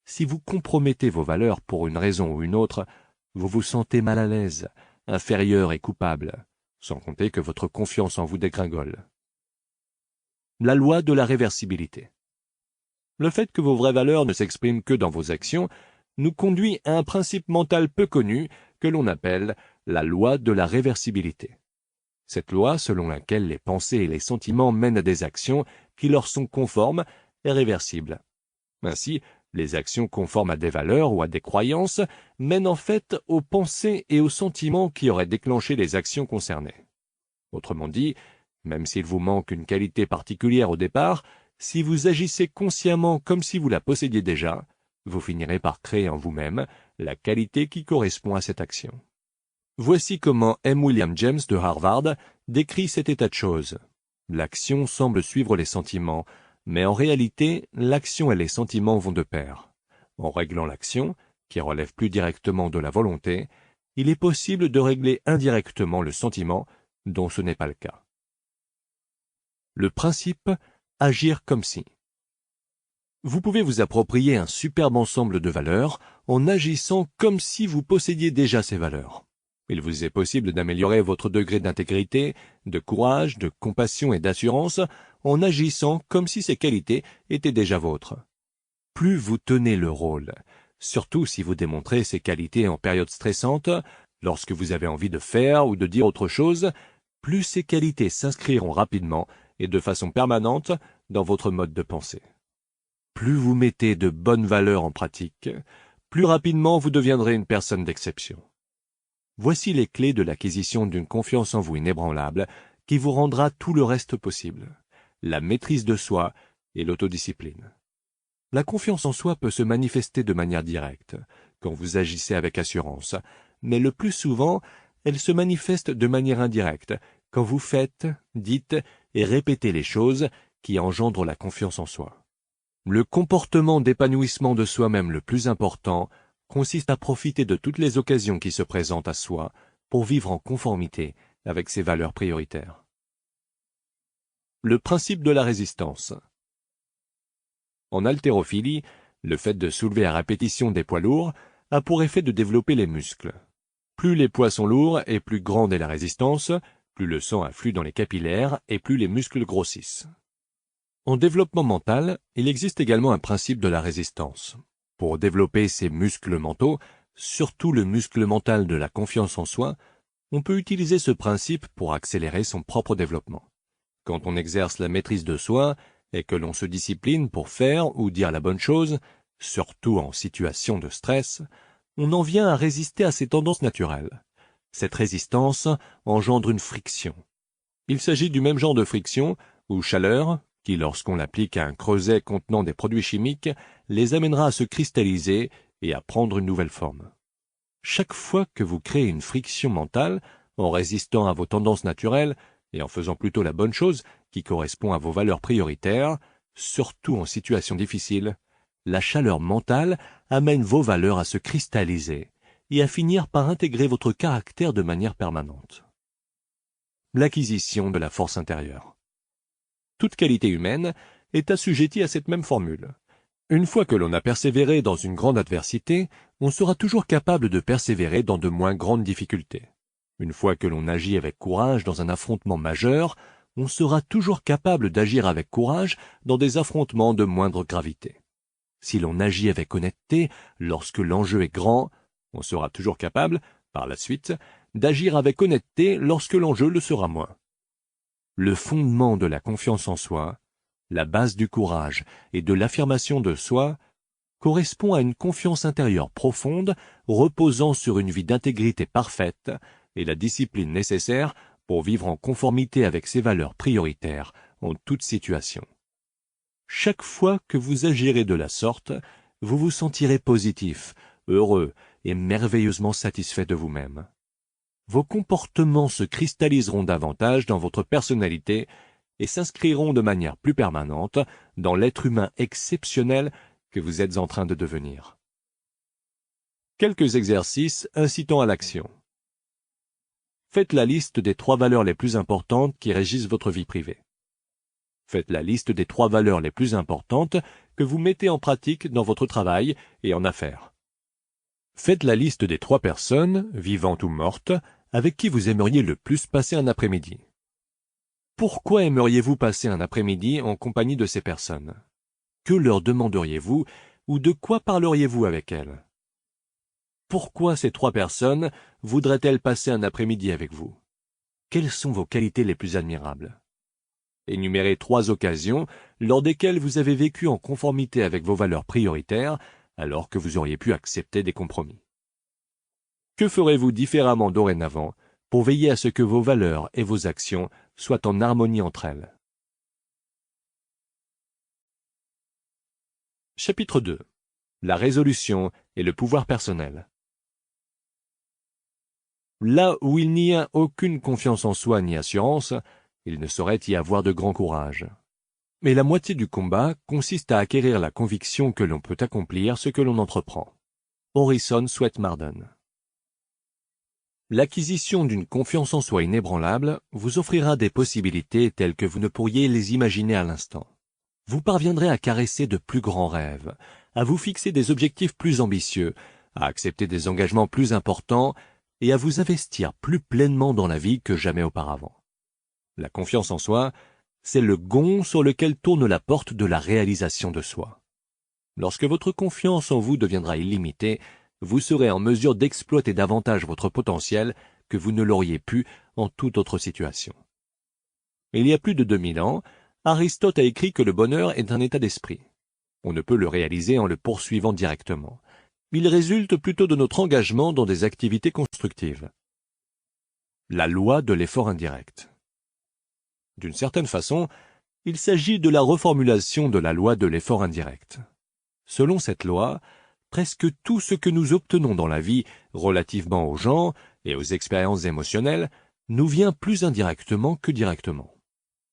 Speaker 2: si vous compromettez vos valeurs pour une raison ou une autre, vous vous sentez mal à l'aise, inférieur et coupable, sans compter que votre confiance en vous dégringole. La loi de la réversibilité. Le fait que vos vraies valeurs ne s'expriment que dans vos actions nous conduit à un principe mental peu connu que l'on appelle la loi de la réversibilité. Cette loi, selon laquelle les pensées et les sentiments mènent à des actions qui leur sont conformes, est réversible. Ainsi, les actions conformes à des valeurs ou à des croyances mènent en fait aux pensées et aux sentiments qui auraient déclenché les actions concernées. Autrement dit, même s'il vous manque une qualité particulière au départ, si vous agissez consciemment comme si vous la possédiez déjà, vous finirez par créer en vous-même la qualité qui correspond à cette action. Voici comment M. William James de Harvard décrit cet état de choses. L'action semble suivre les sentiments, mais en réalité, l'action et les sentiments vont de pair. En réglant l'action, qui relève plus directement de la volonté, il est possible de régler indirectement le sentiment, dont ce n'est pas le cas. Le principe « agir comme si ». Vous pouvez vous approprier un superbe ensemble de valeurs en agissant comme si vous possédiez déjà ces valeurs. Il vous est possible d'améliorer votre degré d'intégrité, de courage, de compassion et d'assurance en agissant comme si ces qualités étaient déjà vôtres. Plus vous tenez le rôle, surtout si vous démontrez ces qualités en période stressante, lorsque vous avez envie de faire ou de dire autre chose, plus ces qualités s'inscriront rapidement et de façon permanente dans votre mode de pensée. Plus vous mettez de bonnes valeurs en pratique, plus rapidement vous deviendrez une personne d'exception. Voici les clés de l'acquisition d'une confiance en vous inébranlable qui vous rendra tout le reste possible, la maîtrise de soi et l'autodiscipline. La confiance en soi peut se manifester de manière directe, quand vous agissez avec assurance, mais le plus souvent, elle se manifeste de manière indirecte, quand vous faites, dites et répétez les choses qui engendrent la confiance en soi. Le comportement d'épanouissement de soi-même le plus important consiste à profiter de toutes les occasions qui se présentent à soi pour vivre en conformité avec ses valeurs prioritaires. Le principe de la résistance. En haltérophilie, le fait de soulever à répétition des poids lourds a pour effet de développer les muscles. Plus les poids sont lourds et plus grande est la résistance, plus le sang afflue dans les capillaires et plus les muscles grossissent. En développement mental, il existe également un principe de la résistance. Pour développer ces muscles mentaux, surtout le muscle mental de la confiance en soi, on peut utiliser ce principe pour accélérer son propre développement. Quand on exerce la maîtrise de soi et que l'on se discipline pour faire ou dire la bonne chose, surtout en situation de stress, on en vient à résister à ses tendances naturelles. Cette résistance engendre une friction. Il s'agit du même genre de friction ou chaleur qui, lorsqu'on l'applique à un creuset contenant des produits chimiques, les amènera à se cristalliser et à prendre une nouvelle forme. Chaque fois que vous créez une friction mentale, en résistant à vos tendances naturelles et en faisant plutôt la bonne chose qui correspond à vos valeurs prioritaires, surtout en situation difficile, la chaleur mentale amène vos valeurs à se cristalliser et à finir par intégrer votre caractère de manière permanente. L'acquisition de la force intérieure. Toute qualité humaine est assujettie à cette même formule. Une fois que l'on a persévéré dans une grande adversité, on sera toujours capable de persévérer dans de moins grandes difficultés. Une fois que l'on agit avec courage dans un affrontement majeur, on sera toujours capable d'agir avec courage dans des affrontements de moindre gravité. Si l'on agit avec honnêteté lorsque l'enjeu est grand, on sera toujours capable, par la suite, d'agir avec honnêteté lorsque l'enjeu le sera moins. Le fondement de la confiance en soi, la base du courage et de l'affirmation de soi, correspond à une confiance intérieure profonde reposant sur une vie d'intégrité parfaite et la discipline nécessaire pour vivre en conformité avec ses valeurs prioritaires en toute situation. Chaque fois que vous agirez de la sorte, vous vous sentirez positif, heureux et merveilleusement satisfait de vous-même. Vos comportements se cristalliseront davantage dans votre personnalité et s'inscriront de manière plus permanente dans l'être humain exceptionnel que vous êtes en train de devenir. Quelques exercices incitant à l'action. Faites la liste des 3 valeurs les plus importantes qui régissent votre vie privée. Faites la liste des 3 valeurs les plus importantes que vous mettez en pratique dans votre travail et en affaires. Faites la liste des 3 personnes, vivantes ou mortes, avec qui vous aimeriez le plus passer un après-midi. Pourquoi aimeriez-vous passer un après-midi en compagnie de ces personnes? Que leur demanderiez-vous ou de quoi parleriez-vous avec elles? Pourquoi ces 3 personnes voudraient-elles passer un après-midi avec vous? Quelles sont vos qualités les plus admirables? Énumérez 3 occasions lors desquelles vous avez vécu en conformité avec vos valeurs prioritaires alors que vous auriez pu accepter des compromis. Que ferez-vous différemment dorénavant pour veiller à ce que vos valeurs et vos actions soient en harmonie entre elles? Chapitre 2. La résolution et le pouvoir personnel. Là où il n'y a aucune confiance en soi ni assurance, il ne saurait y avoir de grand courage. Mais la moitié du combat consiste à acquérir la conviction que l'on peut accomplir ce que l'on entreprend. Orison Swett Marden. L'acquisition d'une confiance en soi inébranlable vous offrira des possibilités telles que vous ne pourriez les imaginer à l'instant. Vous parviendrez à caresser de plus grands rêves, à vous fixer des objectifs plus ambitieux, à accepter des engagements plus importants et à vous investir plus pleinement dans la vie que jamais auparavant. La confiance en soi, c'est le gond sur lequel tourne la porte de la réalisation de soi. Lorsque votre confiance en vous deviendra illimitée, vous serez en mesure d'exploiter davantage votre potentiel que vous ne l'auriez pu en toute autre situation. Il y a plus de 2000 ans, Aristote a écrit que le bonheur est un état d'esprit. On ne peut le réaliser en le poursuivant directement. Il résulte plutôt de notre engagement dans des activités constructives. La loi de l'effort indirect. D'une certaine façon, il s'agit de la reformulation de la loi de l'effort indirect. Selon cette loi, presque tout ce que nous obtenons dans la vie relativement aux gens et aux expériences émotionnelles nous vient plus indirectement que directement.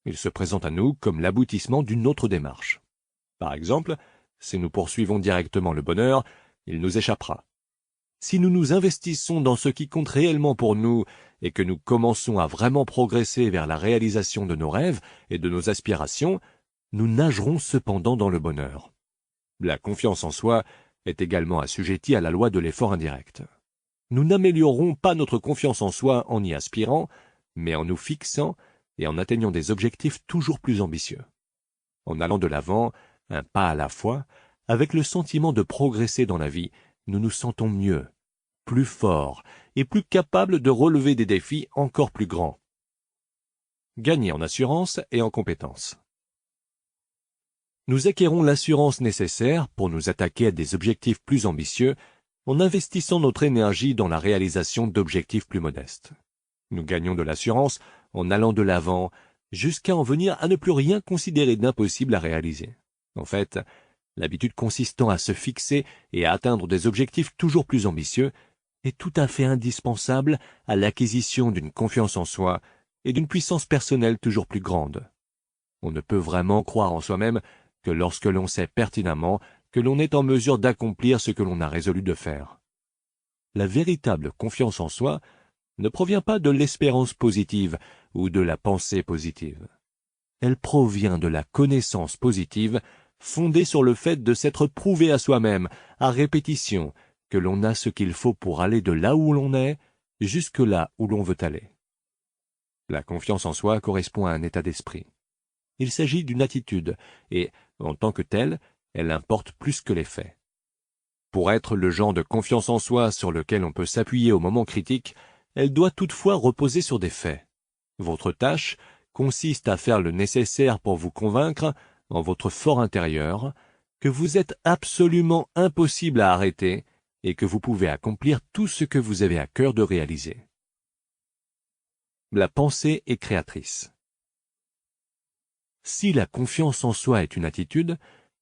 Speaker 2: Il se présente à nous comme l'aboutissement d'une autre démarche. Par exemple, si nous poursuivons directement le bonheur, il nous échappera. Si nous nous investissons dans ce qui compte réellement pour nous et que nous commençons à vraiment progresser vers la réalisation de nos rêves et de nos aspirations, nous nagerons cependant dans le bonheur. La confiance en soi est également assujettie à la loi de l'effort indirect. Nous n'améliorerons pas notre confiance en soi en y aspirant, mais en nous fixant et en atteignant des objectifs toujours plus ambitieux. En allant de l'avant, un pas à la fois, avec le sentiment de progresser dans la vie, nous nous sentons mieux, plus forts et plus capables de relever des défis encore plus grands. Gagner en assurance et en compétence. Nous acquérons l'assurance nécessaire pour nous attaquer à des objectifs plus ambitieux en investissant notre énergie dans la réalisation d'objectifs plus modestes. Nous gagnons de l'assurance en allant de l'avant jusqu'à en venir à ne plus rien considérer d'impossible à réaliser. En fait, l'habitude consistant à se fixer et à atteindre des objectifs toujours plus ambitieux est tout à fait indispensable à l'acquisition d'une confiance en soi et d'une puissance personnelle toujours plus grande. On ne peut vraiment croire en soi-même que lorsque l'on sait pertinemment que l'on est en mesure d'accomplir ce que l'on a résolu de faire. La véritable confiance en soi ne provient pas de l'espérance positive ou de la pensée positive. Elle provient de la connaissance positive fondée sur le fait de s'être prouvé à soi-même, à répétition, que l'on a ce qu'il faut pour aller de là où l'on est jusque là où l'on veut aller. La confiance en soi correspond à un état d'esprit. Il s'agit d'une attitude, et, en tant que telle, elle importe plus que les faits. Pour être le genre de confiance en soi sur lequel on peut s'appuyer au moment critique, elle doit toutefois reposer sur des faits. Votre tâche consiste à faire le nécessaire pour vous convaincre, en votre fort intérieur, que vous êtes absolument impossible à arrêter et que vous pouvez accomplir tout ce que vous avez à cœur de réaliser. La pensée est créatrice. Si la confiance en soi est une attitude,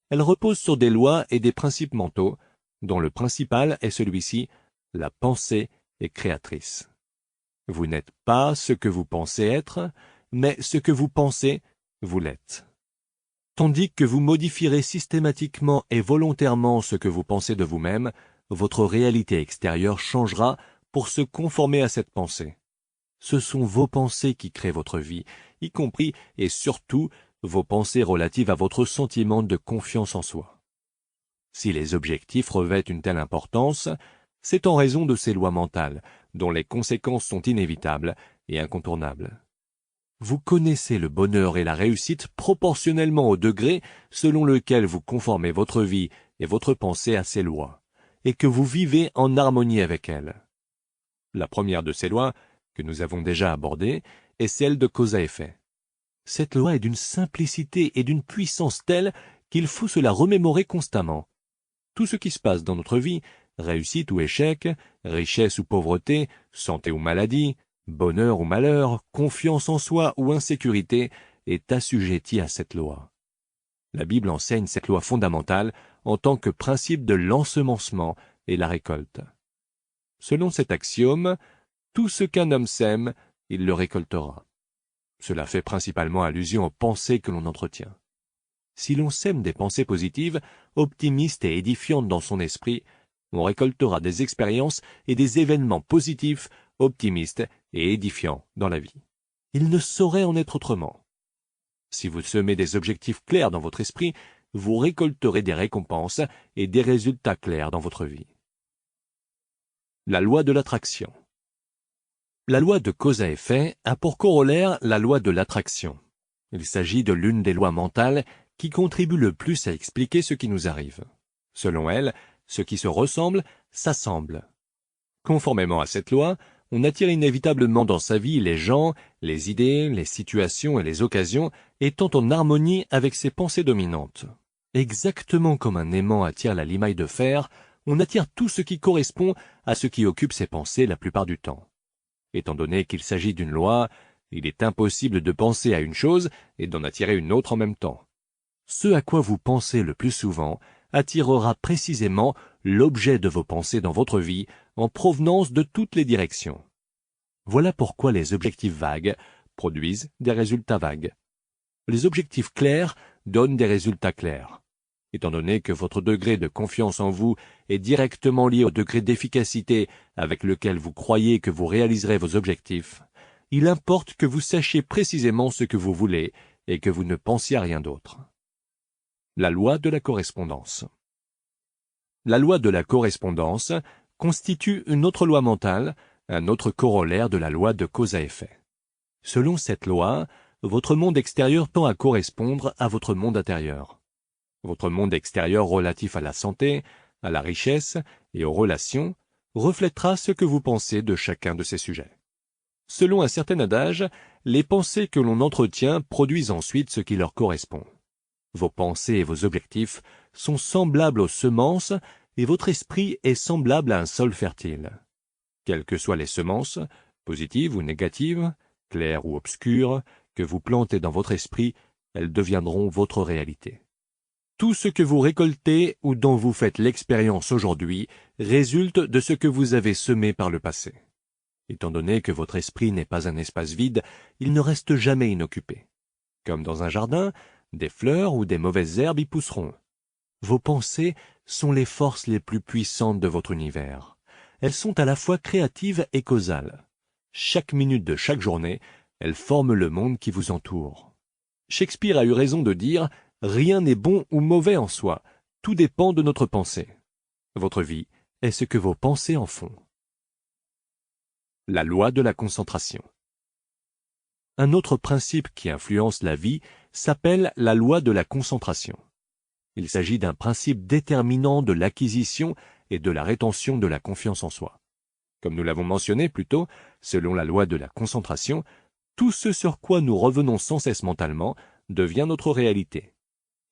Speaker 2: elle repose sur des lois et des principes mentaux, dont le principal est celui-ci, la pensée est créatrice. Vous n'êtes pas ce que vous pensez être, mais ce que vous pensez, vous l'êtes. Tandis que vous modifierez systématiquement et volontairement ce que vous pensez de vous-même, votre réalité extérieure changera pour se conformer à cette pensée. Ce sont vos pensées qui créent votre vie, y compris et surtout vos pensées relatives à votre sentiment de confiance en soi. Si les objectifs revêtent une telle importance, c'est en raison de ces lois mentales, dont les conséquences sont inévitables et incontournables. Vous connaissez le bonheur et la réussite proportionnellement au degré selon lequel vous conformez votre vie et votre pensée à ces lois, et que vous vivez en harmonie avec elles. La première de ces lois, que nous avons déjà abordée, est celle de cause à effet. Cette loi est d'une simplicité et d'une puissance telle qu'il faut se la remémorer constamment. Tout ce qui se passe dans notre vie, réussite ou échec, richesse ou pauvreté, santé ou maladie, bonheur ou malheur, confiance en soi ou insécurité, est assujetti à cette loi. La Bible enseigne cette loi fondamentale en tant que principe de l'ensemencement et la récolte. Selon cet axiome, tout ce qu'un homme sème, il le récoltera. Cela fait principalement allusion aux pensées que l'on entretient. Si l'on sème des pensées positives, optimistes et édifiantes dans son esprit, on récoltera des expériences et des événements positifs, optimistes et édifiants dans la vie. Il ne saurait en être autrement. Si vous semez des objectifs clairs dans votre esprit, vous récolterez des récompenses et des résultats clairs dans votre vie. La loi de l'attraction. La loi de cause à effet a pour corollaire la loi de l'attraction. Il s'agit de l'une des lois mentales qui contribue le plus à expliquer ce qui nous arrive. Selon elle, ce qui se ressemble s'assemble. Conformément à cette loi, on attire inévitablement dans sa vie les gens, les idées, les situations et les occasions étant en harmonie avec ses pensées dominantes. Exactement comme un aimant attire la limaille de fer, on attire tout ce qui correspond à ce qui occupe ses pensées la plupart du temps. Étant donné qu'il s'agit d'une loi, il est impossible de penser à une chose et d'en attirer une autre en même temps. Ce à quoi vous pensez le plus souvent attirera précisément l'objet de vos pensées dans votre vie en provenance de toutes les directions. Voilà pourquoi les objectifs vagues produisent des résultats vagues. Les objectifs clairs donnent des résultats clairs. Étant donné que votre degré de confiance en vous est directement lié au degré d'efficacité avec lequel vous croyez que vous réaliserez vos objectifs, il importe que vous sachiez précisément ce que vous voulez et que vous ne pensiez à rien d'autre. La loi de la correspondance. La loi de la correspondance constitue une autre loi mentale, un autre corollaire de la loi de cause à effet. Selon cette loi, votre monde extérieur tend à correspondre à votre monde intérieur. Votre monde extérieur relatif à la santé, à la richesse et aux relations reflètera ce que vous pensez de chacun de ces sujets. Selon un certain adage, les pensées que l'on entretient produisent ensuite ce qui leur correspond. Vos pensées et vos objectifs sont semblables aux semences et votre esprit est semblable à un sol fertile. Quelles que soient les semences, positives ou négatives, claires ou obscures, que vous plantez dans votre esprit, elles deviendront votre réalité. Tout ce que vous récoltez ou dont vous faites l'expérience aujourd'hui résulte de ce que vous avez semé par le passé. Étant donné que votre esprit n'est pas un espace vide, il ne reste jamais inoccupé. Comme dans un jardin, des fleurs ou des mauvaises herbes y pousseront. Vos pensées sont les forces les plus puissantes de votre univers. Elles sont à la fois créatives et causales. Chaque minute de chaque journée, elles forment le monde qui vous entoure. Shakespeare a eu raison de dire « Rien n'est bon ou mauvais en soi, tout dépend de notre pensée. » Votre vie est ce que vos pensées en font. La loi de la concentration. Un autre principe qui influence la vie s'appelle la loi de la concentration. Il s'agit d'un principe déterminant de l'acquisition et de la rétention de la confiance en soi. Comme nous l'avons mentionné plus tôt, selon la loi de la concentration, tout ce sur quoi nous revenons sans cesse mentalement devient notre réalité.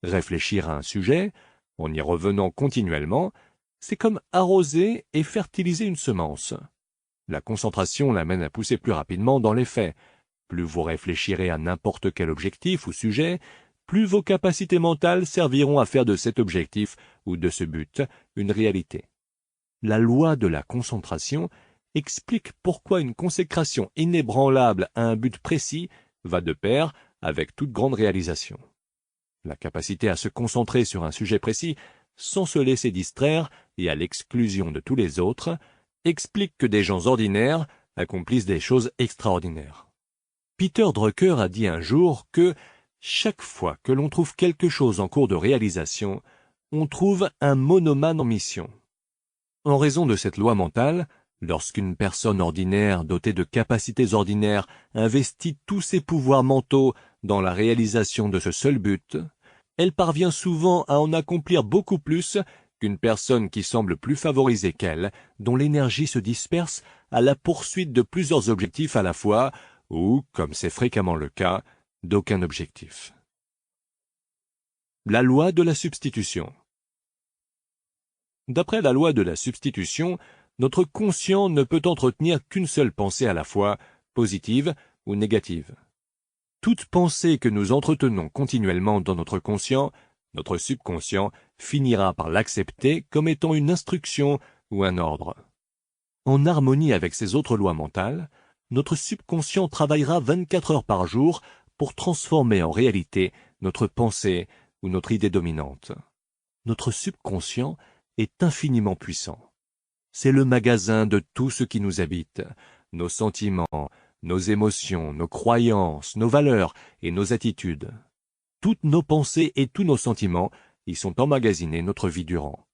Speaker 2: Réfléchir à un sujet, en y revenant continuellement, c'est comme arroser et fertiliser une semence. La concentration l'amène à pousser plus rapidement dans les faits. Plus vous réfléchirez à n'importe quel objectif ou sujet, plus vos capacités mentales serviront à faire de cet objectif ou de ce but une réalité. La loi de la concentration explique pourquoi une consécration inébranlable à un but précis va de pair avec toute grande réalisation. La capacité à se concentrer sur un sujet précis sans se laisser distraire et à l'exclusion de tous les autres explique que des gens ordinaires accomplissent des choses extraordinaires. Peter Drucker a dit un jour que chaque fois que l'on trouve quelque chose en cours de réalisation, on trouve un monomane en mission. En raison de cette loi mentale, lorsqu'une personne ordinaire dotée de capacités ordinaires investit tous ses pouvoirs mentaux dans la réalisation de ce seul but, elle parvient souvent à en accomplir beaucoup plus qu'une personne qui semble plus favorisée qu'elle, dont l'énergie se disperse à la poursuite de plusieurs objectifs à la fois, ou, comme c'est fréquemment le cas, d'aucun objectif. La loi de la substitution. D'après la loi de la substitution, notre conscient ne peut entretenir qu'une seule pensée à la fois, positive ou négative. Toute pensée que nous entretenons continuellement dans notre conscient, notre subconscient finira par l'accepter comme étant une instruction ou un ordre. En harmonie avec ces autres lois mentales, notre subconscient travaillera 24 heures par jour pour transformer en réalité notre pensée ou notre idée dominante. Notre subconscient est infiniment puissant. C'est le magasin de tout ce qui nous habite, nos sentiments, nos émotions, nos croyances, nos valeurs et nos attitudes. Toutes nos pensées et tous nos sentiments y sont emmagasinés notre vie durant.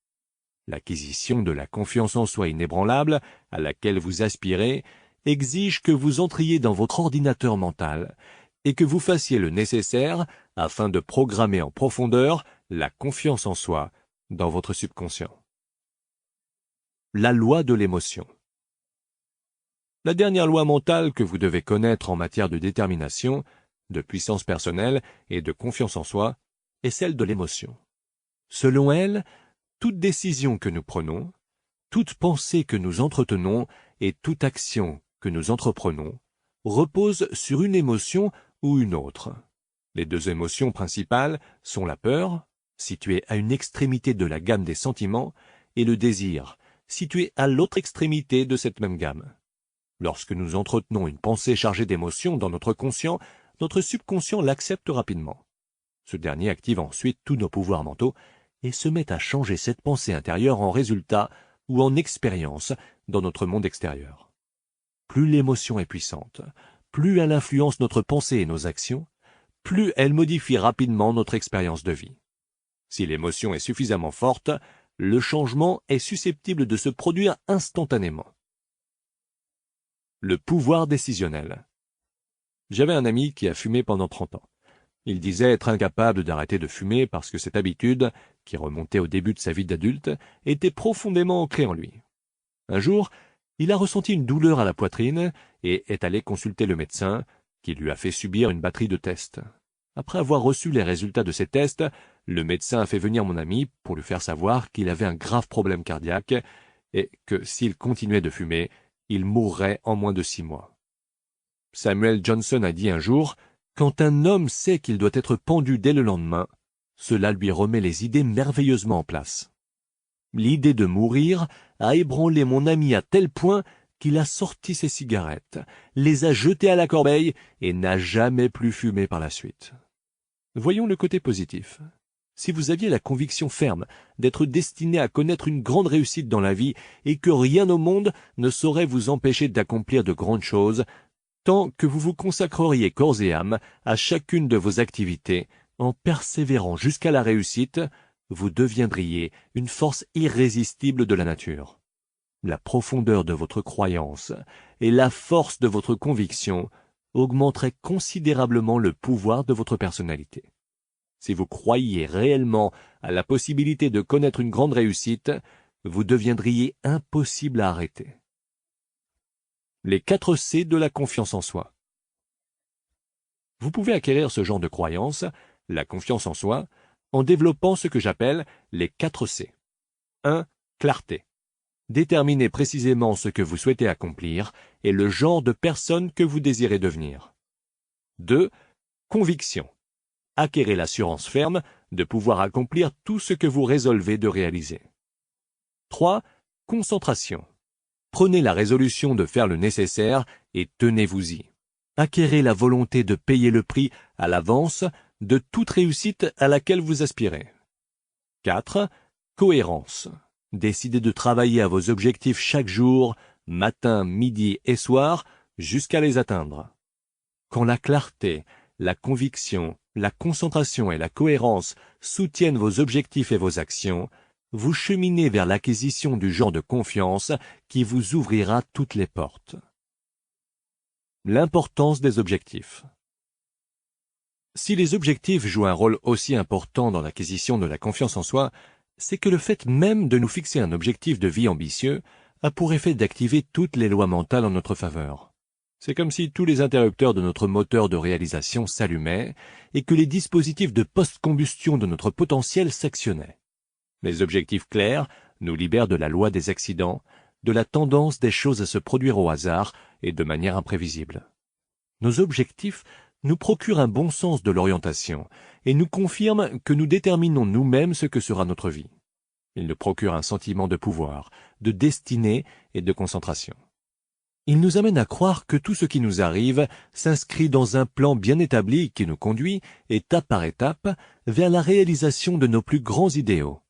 Speaker 2: L'acquisition de la confiance en soi inébranlable, à laquelle vous aspirez, exige que vous entriez dans votre ordinateur mental et que vous fassiez le nécessaire afin de programmer en profondeur la confiance en soi dans votre subconscient. La loi de l'émotion. La dernière loi mentale que vous devez connaître en matière de détermination, de puissance personnelle et de confiance en soi est celle de l'émotion. Selon elle, toute décision que nous prenons, toute pensée que nous entretenons et toute action que nous entreprenons repose sur une émotion ou une autre. Les deux émotions principales sont la peur, située à une extrémité de la gamme des sentiments, et le désir, situé à l'autre extrémité de cette même gamme. Lorsque nous entretenons une pensée chargée d'émotions dans notre conscient, notre subconscient l'accepte rapidement. Ce dernier active ensuite tous nos pouvoirs mentaux et se met à changer cette pensée intérieure en résultat ou en expérience dans notre monde extérieur. Plus l'émotion est puissante, plus elle influence notre pensée et nos actions, plus elle modifie rapidement notre expérience de vie. Si l'émotion est suffisamment forte, le changement est susceptible de se produire instantanément. Le pouvoir décisionnel. J'avais un ami qui a fumé pendant 30 ans. Il disait être incapable d'arrêter de fumer parce que cette habitude, qui remontait au début de sa vie d'adulte, était profondément ancrée en lui. Un jour, il a ressenti une douleur à la poitrine et est allé consulter le médecin, qui lui a fait subir une batterie de tests. Après avoir reçu les résultats de ces tests, le médecin a fait venir mon ami pour lui faire savoir qu'il avait un grave problème cardiaque et que s'il continuait de fumer, il mourrait en moins de 6 mois. Samuel Johnson a dit un jour « Quand un homme sait qu'il doit être pendu dès le lendemain, cela lui remet les idées merveilleusement en place. » L'idée de mourir a ébranlé mon ami à tel point qu'il a sorti ses cigarettes, les a jetées à la corbeille et n'a jamais plus fumé par la suite. Voyons le côté positif. Si vous aviez la conviction ferme d'être destiné à connaître une grande réussite dans la vie et que rien au monde ne saurait vous empêcher d'accomplir de grandes choses, tant que vous vous consacreriez corps et âme à chacune de vos activités, en persévérant jusqu'à la réussite, vous deviendriez une force irrésistible de la nature. La profondeur de votre croyance et la force de votre conviction augmenteraient considérablement le pouvoir de votre personnalité. Si vous croyiez réellement à la possibilité de connaître une grande réussite, vous deviendriez impossible à arrêter. Les 4 C de la confiance en soi. Vous pouvez acquérir ce genre de croyance, la confiance en soi, en développant ce que j'appelle les 4 C. 1. Clarté. Déterminez précisément ce que vous souhaitez accomplir et le genre de personne que vous désirez devenir. 2. Conviction. Acquérez l'assurance ferme de pouvoir accomplir tout ce que vous résolvez de réaliser. 3. Concentration. Prenez la résolution de faire le nécessaire et tenez-vous-y. Acquérez la volonté de payer le prix à l'avance de toute réussite à laquelle vous aspirez. 4. Cohérence. Décidez de travailler à vos objectifs chaque jour, matin, midi et soir, jusqu'à les atteindre. Quand la clarté, la conviction, la concentration et la cohérence soutiennent vos objectifs et vos actions, vous cheminez vers l'acquisition du genre de confiance qui vous ouvrira toutes les portes. L'importance des objectifs. Si les objectifs jouent un rôle aussi important dans l'acquisition de la confiance en soi, c'est que le fait même de nous fixer un objectif de vie ambitieux a pour effet d'activer toutes les lois mentales en notre faveur. C'est comme si tous les interrupteurs de notre moteur de réalisation s'allumaient et que les dispositifs de post-combustion de notre potentiel s'actionnaient. Les objectifs clairs nous libèrent de la loi des accidents, de la tendance des choses à se produire au hasard et de manière imprévisible. Nos objectifs nous procurent un bon sens de l'orientation et nous confirment que nous déterminons nous-mêmes ce que sera notre vie. Ils nous procurent un sentiment de pouvoir, de destinée et de concentration. Ils nous amènent à croire que tout ce qui nous arrive s'inscrit dans un plan bien établi qui nous conduit, étape par étape, vers la réalisation de nos plus grands idéaux.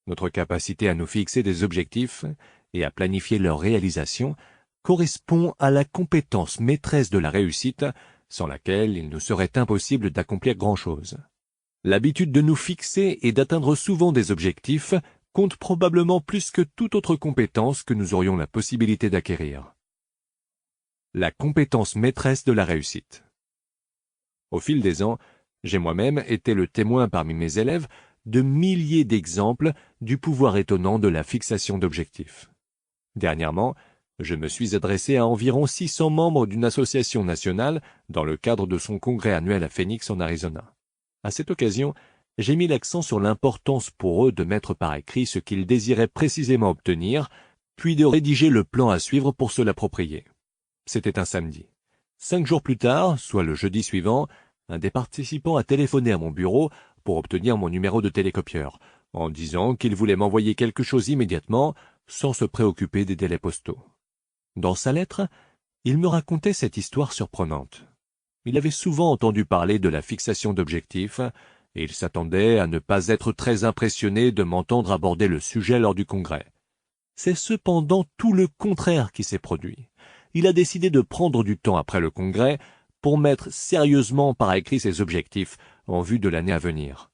Speaker 2: Notre capacité à nous fixer des objectifs et à planifier leur réalisation correspond à la compétence maîtresse de la réussite, sans laquelle il nous serait impossible d'accomplir grand-chose. L'habitude de nous fixer et d'atteindre souvent des objectifs compte probablement plus que toute autre compétence que nous aurions la possibilité d'acquérir. La compétence maîtresse de la réussite. Au fil des ans, j'ai moi-même été le témoin parmi mes élèves de milliers d'exemples du pouvoir étonnant de la fixation d'objectifs. Dernièrement, je me suis adressé à environ 600 membres d'une association nationale dans le cadre de son congrès annuel à Phoenix en Arizona. À cette occasion, j'ai mis l'accent sur l'importance pour eux de mettre par écrit ce qu'ils désiraient précisément obtenir, puis de rédiger le plan à suivre pour se l'approprier. C'était un samedi. 5 jours plus tard, soit le jeudi suivant, un des participants a téléphoné à mon bureau pour obtenir mon numéro de télécopieur, en disant qu'il voulait m'envoyer quelque chose immédiatement, sans se préoccuper des délais postaux. Dans sa lettre, il me racontait cette histoire surprenante. Il avait souvent entendu parler de la fixation d'objectifs, et il s'attendait à ne pas être très impressionné de m'entendre aborder le sujet lors du congrès. C'est cependant tout le contraire qui s'est produit. Il a décidé de prendre du temps après le congrès pour mettre sérieusement par écrit ses objectifs en vue de l'année à venir.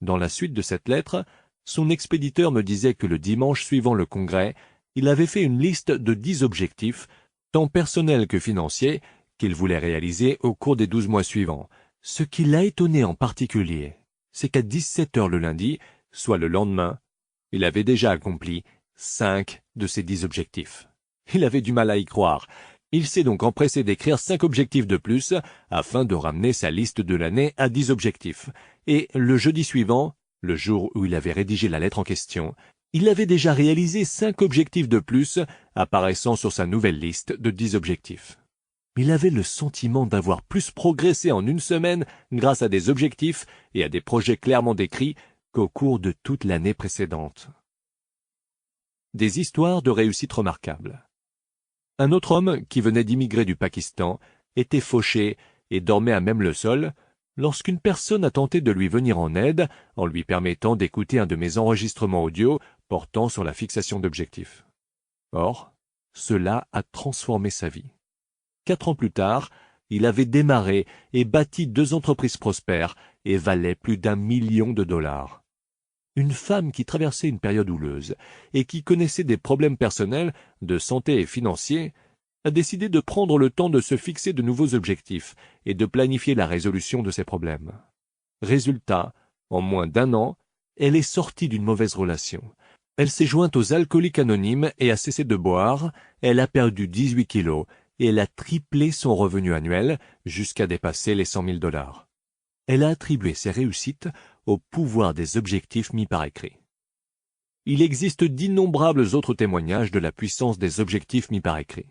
Speaker 2: Dans la suite de cette lettre, son expéditeur me disait que le dimanche suivant le congrès, il avait fait une liste de 10 objectifs, tant personnels que financiers, qu'il voulait réaliser au cours des 12 mois suivants. Ce qui l'a étonné en particulier, c'est qu'à 17 heures le lundi, soit le lendemain, il avait déjà accompli 5 de ses 10 objectifs. Il avait du mal à y croire. Il s'est donc empressé d'écrire 5 objectifs de plus afin de ramener sa liste de l'année à 10 objectifs. Et le jeudi suivant, le jour où il avait rédigé la lettre en question, il avait déjà réalisé 5 objectifs de plus apparaissant sur sa nouvelle liste de 10 objectifs. Il avait le sentiment d'avoir plus progressé en une semaine grâce à des objectifs et à des projets clairement décrits qu'au cours de toute l'année précédente. Des histoires de réussite remarquables. Un autre homme, qui venait d'immigrer du Pakistan, était fauché et dormait à même le sol, lorsqu'une personne a tenté de lui venir en aide en lui permettant d'écouter un de mes enregistrements audio portant sur la fixation d'objectifs. Or, cela a transformé sa vie. 4 ans plus tard, il avait démarré et bâti 2 entreprises prospères et valait plus d'1 million de dollars. Une femme qui traversait une période houleuse et qui connaissait des problèmes personnels, de santé et financiers, a décidé de prendre le temps de se fixer de nouveaux objectifs et de planifier la résolution de ses problèmes. Résultat, en moins d'1 an, elle est sortie d'une mauvaise relation. Elle s'est jointe aux alcooliques anonymes et a cessé de boire, elle a perdu 18 kilos et elle a triplé son revenu annuel jusqu'à dépasser les 100 000 dollars. Elle a attribué ses réussites au pouvoir des objectifs mis par écrit. Il existe d'innombrables autres témoignages de la puissance des objectifs mis par écrit.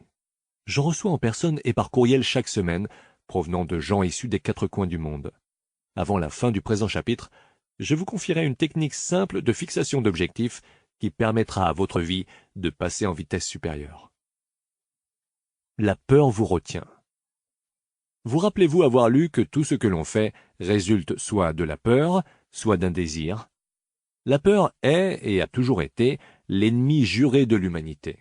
Speaker 2: J'en reçois en personne et par courriel chaque semaine, provenant de gens issus des 4 coins du monde. Avant la fin du présent chapitre, je vous confierai une technique simple de fixation d'objectifs qui permettra à votre vie de passer en vitesse supérieure. La peur vous retient. Vous rappelez-vous avoir lu que tout ce que l'on fait résulte soit de la peur, soit d'un désir. La peur est et a toujours été l'ennemi juré de l'humanité,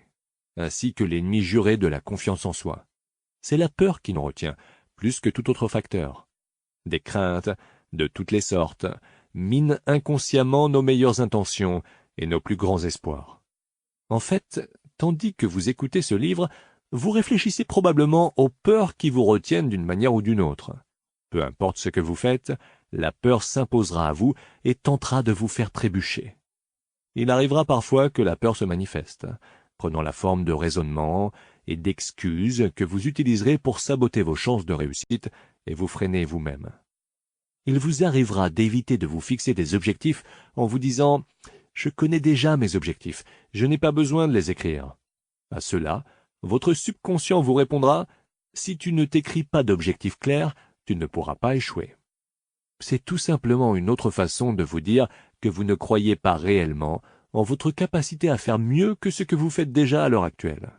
Speaker 2: ainsi que l'ennemi juré de la confiance en soi. C'est la peur qui nous retient, plus que tout autre facteur. Des craintes, de toutes les sortes, minent inconsciemment nos meilleures intentions et nos plus grands espoirs. En fait, tandis que vous écoutez ce livre, vous réfléchissez probablement aux peurs qui vous retiennent d'une manière ou d'une autre. Peu importe ce que vous faites, la peur s'imposera à vous et tentera de vous faire trébucher. Il arrivera parfois que la peur se manifeste, prenant la forme de raisonnements et d'excuses que vous utiliserez pour saboter vos chances de réussite et vous freiner vous-même. Il vous arrivera d'éviter de vous fixer des objectifs en vous disant « Je connais déjà mes objectifs, je n'ai pas besoin de les écrire ». À cela, votre subconscient vous répondra « Si tu ne t'écris pas d'objectifs clairs, tu ne pourras pas échouer ». C'est tout simplement une autre façon de vous dire que vous ne croyez pas réellement en votre capacité à faire mieux que ce que vous faites déjà à l'heure actuelle.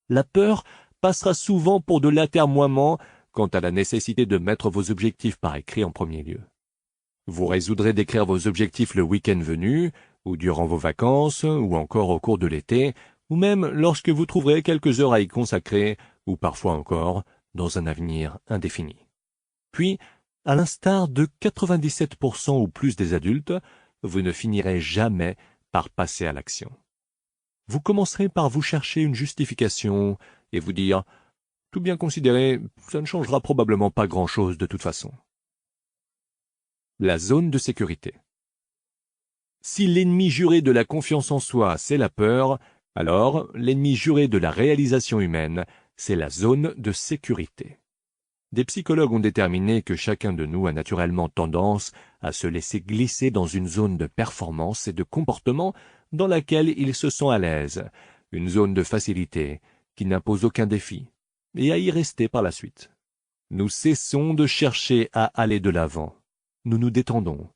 Speaker 2: La peur passera souvent pour de l'atermoiement quant à la nécessité de mettre vos objectifs par écrit en premier lieu. Vous résoudrez d'écrire vos objectifs le week-end venu, ou durant vos vacances, ou encore au cours de l'été, ou même lorsque vous trouverez quelques heures à y consacrer, ou parfois encore dans un avenir indéfini. Puis, à l'instar de 97% ou plus des adultes, vous ne finirez jamais par passer à l'action. Vous commencerez par vous chercher une justification et vous dire « Tout bien considéré, ça ne changera probablement pas grand-chose de toute façon. » La zone de sécurité. Si l'ennemi juré de la confiance en soi, c'est la peur, alors l'ennemi juré de la réalisation humaine, c'est la zone de sécurité. Des psychologues ont déterminé que chacun de nous a naturellement tendance à se laisser glisser dans une zone de performance et de comportement dans laquelle il se sent à l'aise, une zone de facilité qui n'impose aucun défi, et à y rester par la suite. Nous cessons de chercher à aller de l'avant. Nous nous détendons.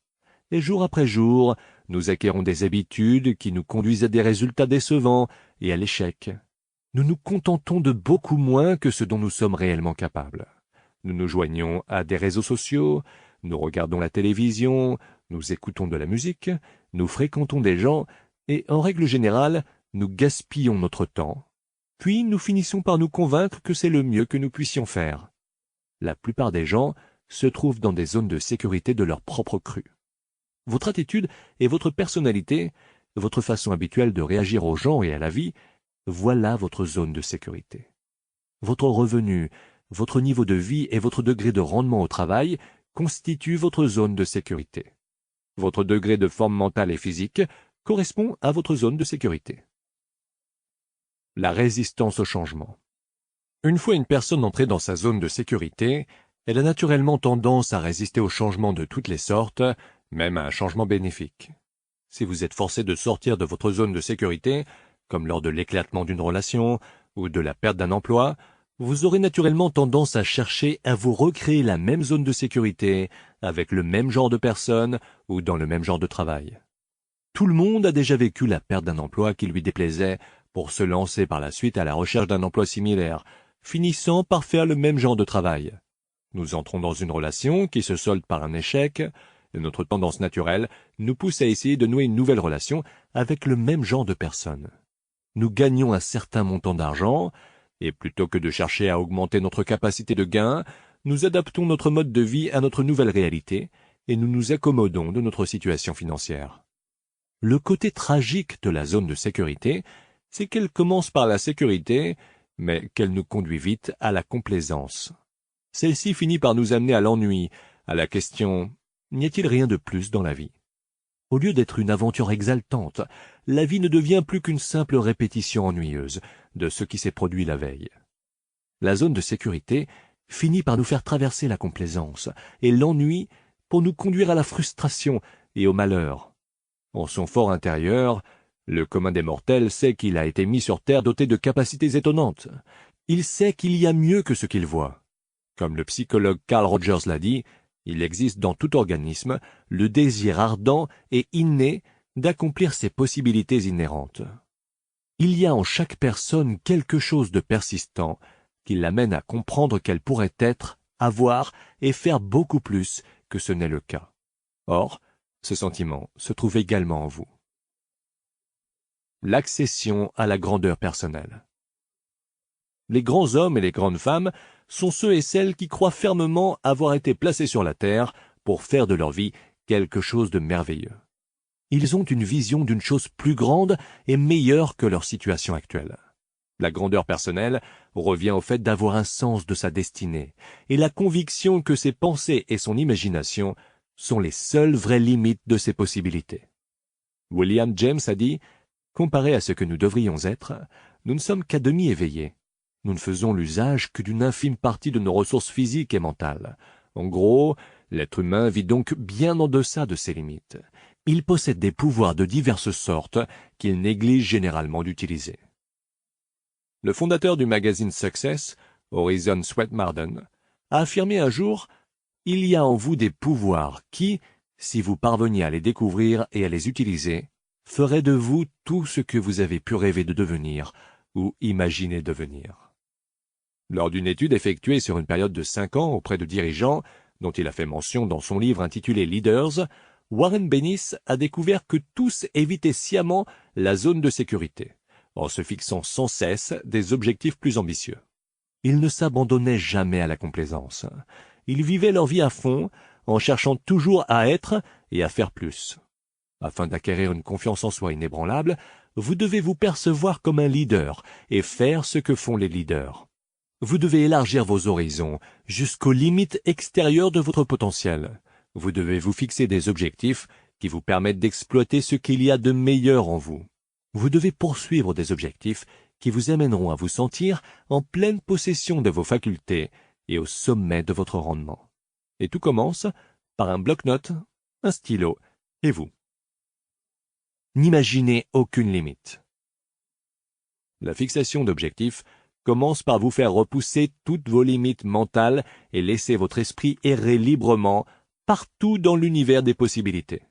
Speaker 2: Et jour après jour, nous acquérons des habitudes qui nous conduisent à des résultats décevants et à l'échec. Nous nous contentons de beaucoup moins que ce dont nous sommes réellement capables. Nous nous joignons à des réseaux sociaux, nous regardons la télévision, nous écoutons de la musique, nous fréquentons des gens et, en règle générale, nous gaspillons notre temps. Puis nous finissons par nous convaincre que c'est le mieux que nous puissions faire. La plupart des gens se trouvent dans des zones de sécurité de leur propre cru. Votre attitude et votre personnalité, votre façon habituelle de réagir aux gens et à la vie, voilà votre zone de sécurité. Votre revenu, votre niveau de vie et votre degré de rendement au travail constituent votre zone de sécurité. Votre degré de forme mentale et physique correspond à votre zone de sécurité. La résistance au changement. Une fois une personne entrée dans sa zone de sécurité, elle a naturellement tendance à résister aux changements de toutes les sortes, même à un changement bénéfique. Si vous êtes forcé de sortir de votre zone de sécurité, comme lors de l'éclatement d'une relation ou de la perte d'un emploi, vous aurez naturellement tendance à chercher à vous recréer la même zone de sécurité, avec le même genre de personnes ou dans le même genre de travail. Tout le monde a déjà vécu la perte d'un emploi qui lui déplaisait pour se lancer par la suite à la recherche d'un emploi similaire, finissant par faire le même genre de travail. Nous entrons dans une relation qui se solde par un échec, et notre tendance naturelle nous pousse à essayer de nouer une nouvelle relation avec le même genre de personnes. Nous gagnons un certain montant d'argent, et plutôt que de chercher à augmenter notre capacité de gain, nous adaptons notre mode de vie à notre nouvelle réalité, et nous nous accommodons de notre situation financière. Le côté tragique de la zone de sécurité, c'est qu'elle commence par la sécurité, mais qu'elle nous conduit vite à la complaisance. Celle-ci finit par nous amener à l'ennui, à la question « N'y a-t-il rien de plus dans la vie ?» Au lieu d'être une aventure exaltante, la vie ne devient plus qu'une simple répétition ennuyeuse de ce qui s'est produit la veille. La zone de sécurité finit par nous faire traverser la complaisance et l'ennui pour nous conduire à la frustration et au malheur. En son fort intérieur, le commun des mortels sait qu'il a été mis sur terre doté de capacités étonnantes. Il sait qu'il y a mieux que ce qu'il voit. Comme le psychologue Carl Rogers l'a dit, il existe dans tout organisme le désir ardent et inné d'accomplir ses possibilités inhérentes. Il y a en chaque personne quelque chose de persistant qui l'amène à comprendre qu'elle pourrait être, avoir et faire beaucoup plus que ce n'est le cas. Or, ce sentiment se trouve également en vous. L'accession à la grandeur personnelle. Les grands hommes et les grandes femmes sont ceux et celles qui croient fermement avoir été placés sur la terre pour faire de leur vie quelque chose de merveilleux. Ils ont une vision d'une chose plus grande et meilleure que leur situation actuelle. La grandeur personnelle revient au fait d'avoir un sens de sa destinée et la conviction que ses pensées et son imagination sont les seules vraies limites de ses possibilités. William James a dit « Comparé à ce que nous devrions être, nous ne sommes qu'à demi éveillés. Nous ne faisons l'usage que d'une infime partie de nos ressources physiques et mentales. En gros, l'être humain vit donc bien en deçà de ses limites. Il possède des pouvoirs de diverses sortes qu'il néglige généralement d'utiliser. » Le fondateur du magazine Success, Horizon Sweatmarden, a affirmé un jour « Il y a en vous des pouvoirs qui, si vous parveniez à les découvrir et à les utiliser, feraient de vous tout ce que vous avez pu rêver de devenir ou imaginer devenir. » Lors d'une étude effectuée sur une période de 5 ans auprès de dirigeants, dont il a fait mention dans son livre intitulé Leaders, Warren Bennis a découvert que tous évitaient sciemment la zone de sécurité, en se fixant sans cesse des objectifs plus ambitieux. Ils ne s'abandonnaient jamais à la complaisance. Ils vivaient leur vie à fond, en cherchant toujours à être et à faire plus. Afin d'acquérir une confiance en soi inébranlable, vous devez vous percevoir comme un leader et faire ce que font les leaders. Vous devez élargir vos horizons jusqu'aux limites extérieures de votre potentiel. Vous devez vous fixer des objectifs qui vous permettent d'exploiter ce qu'il y a de meilleur en vous. Vous devez poursuivre des objectifs qui vous amèneront à vous sentir en pleine possession de vos facultés et au sommet de votre rendement. Et tout commence par un bloc-notes, un stylo et vous. N'imaginez aucune limite. La fixation d'objectifs commence par vous faire repousser toutes vos limites mentales et laisser votre esprit errer librement partout dans l'univers des possibilités.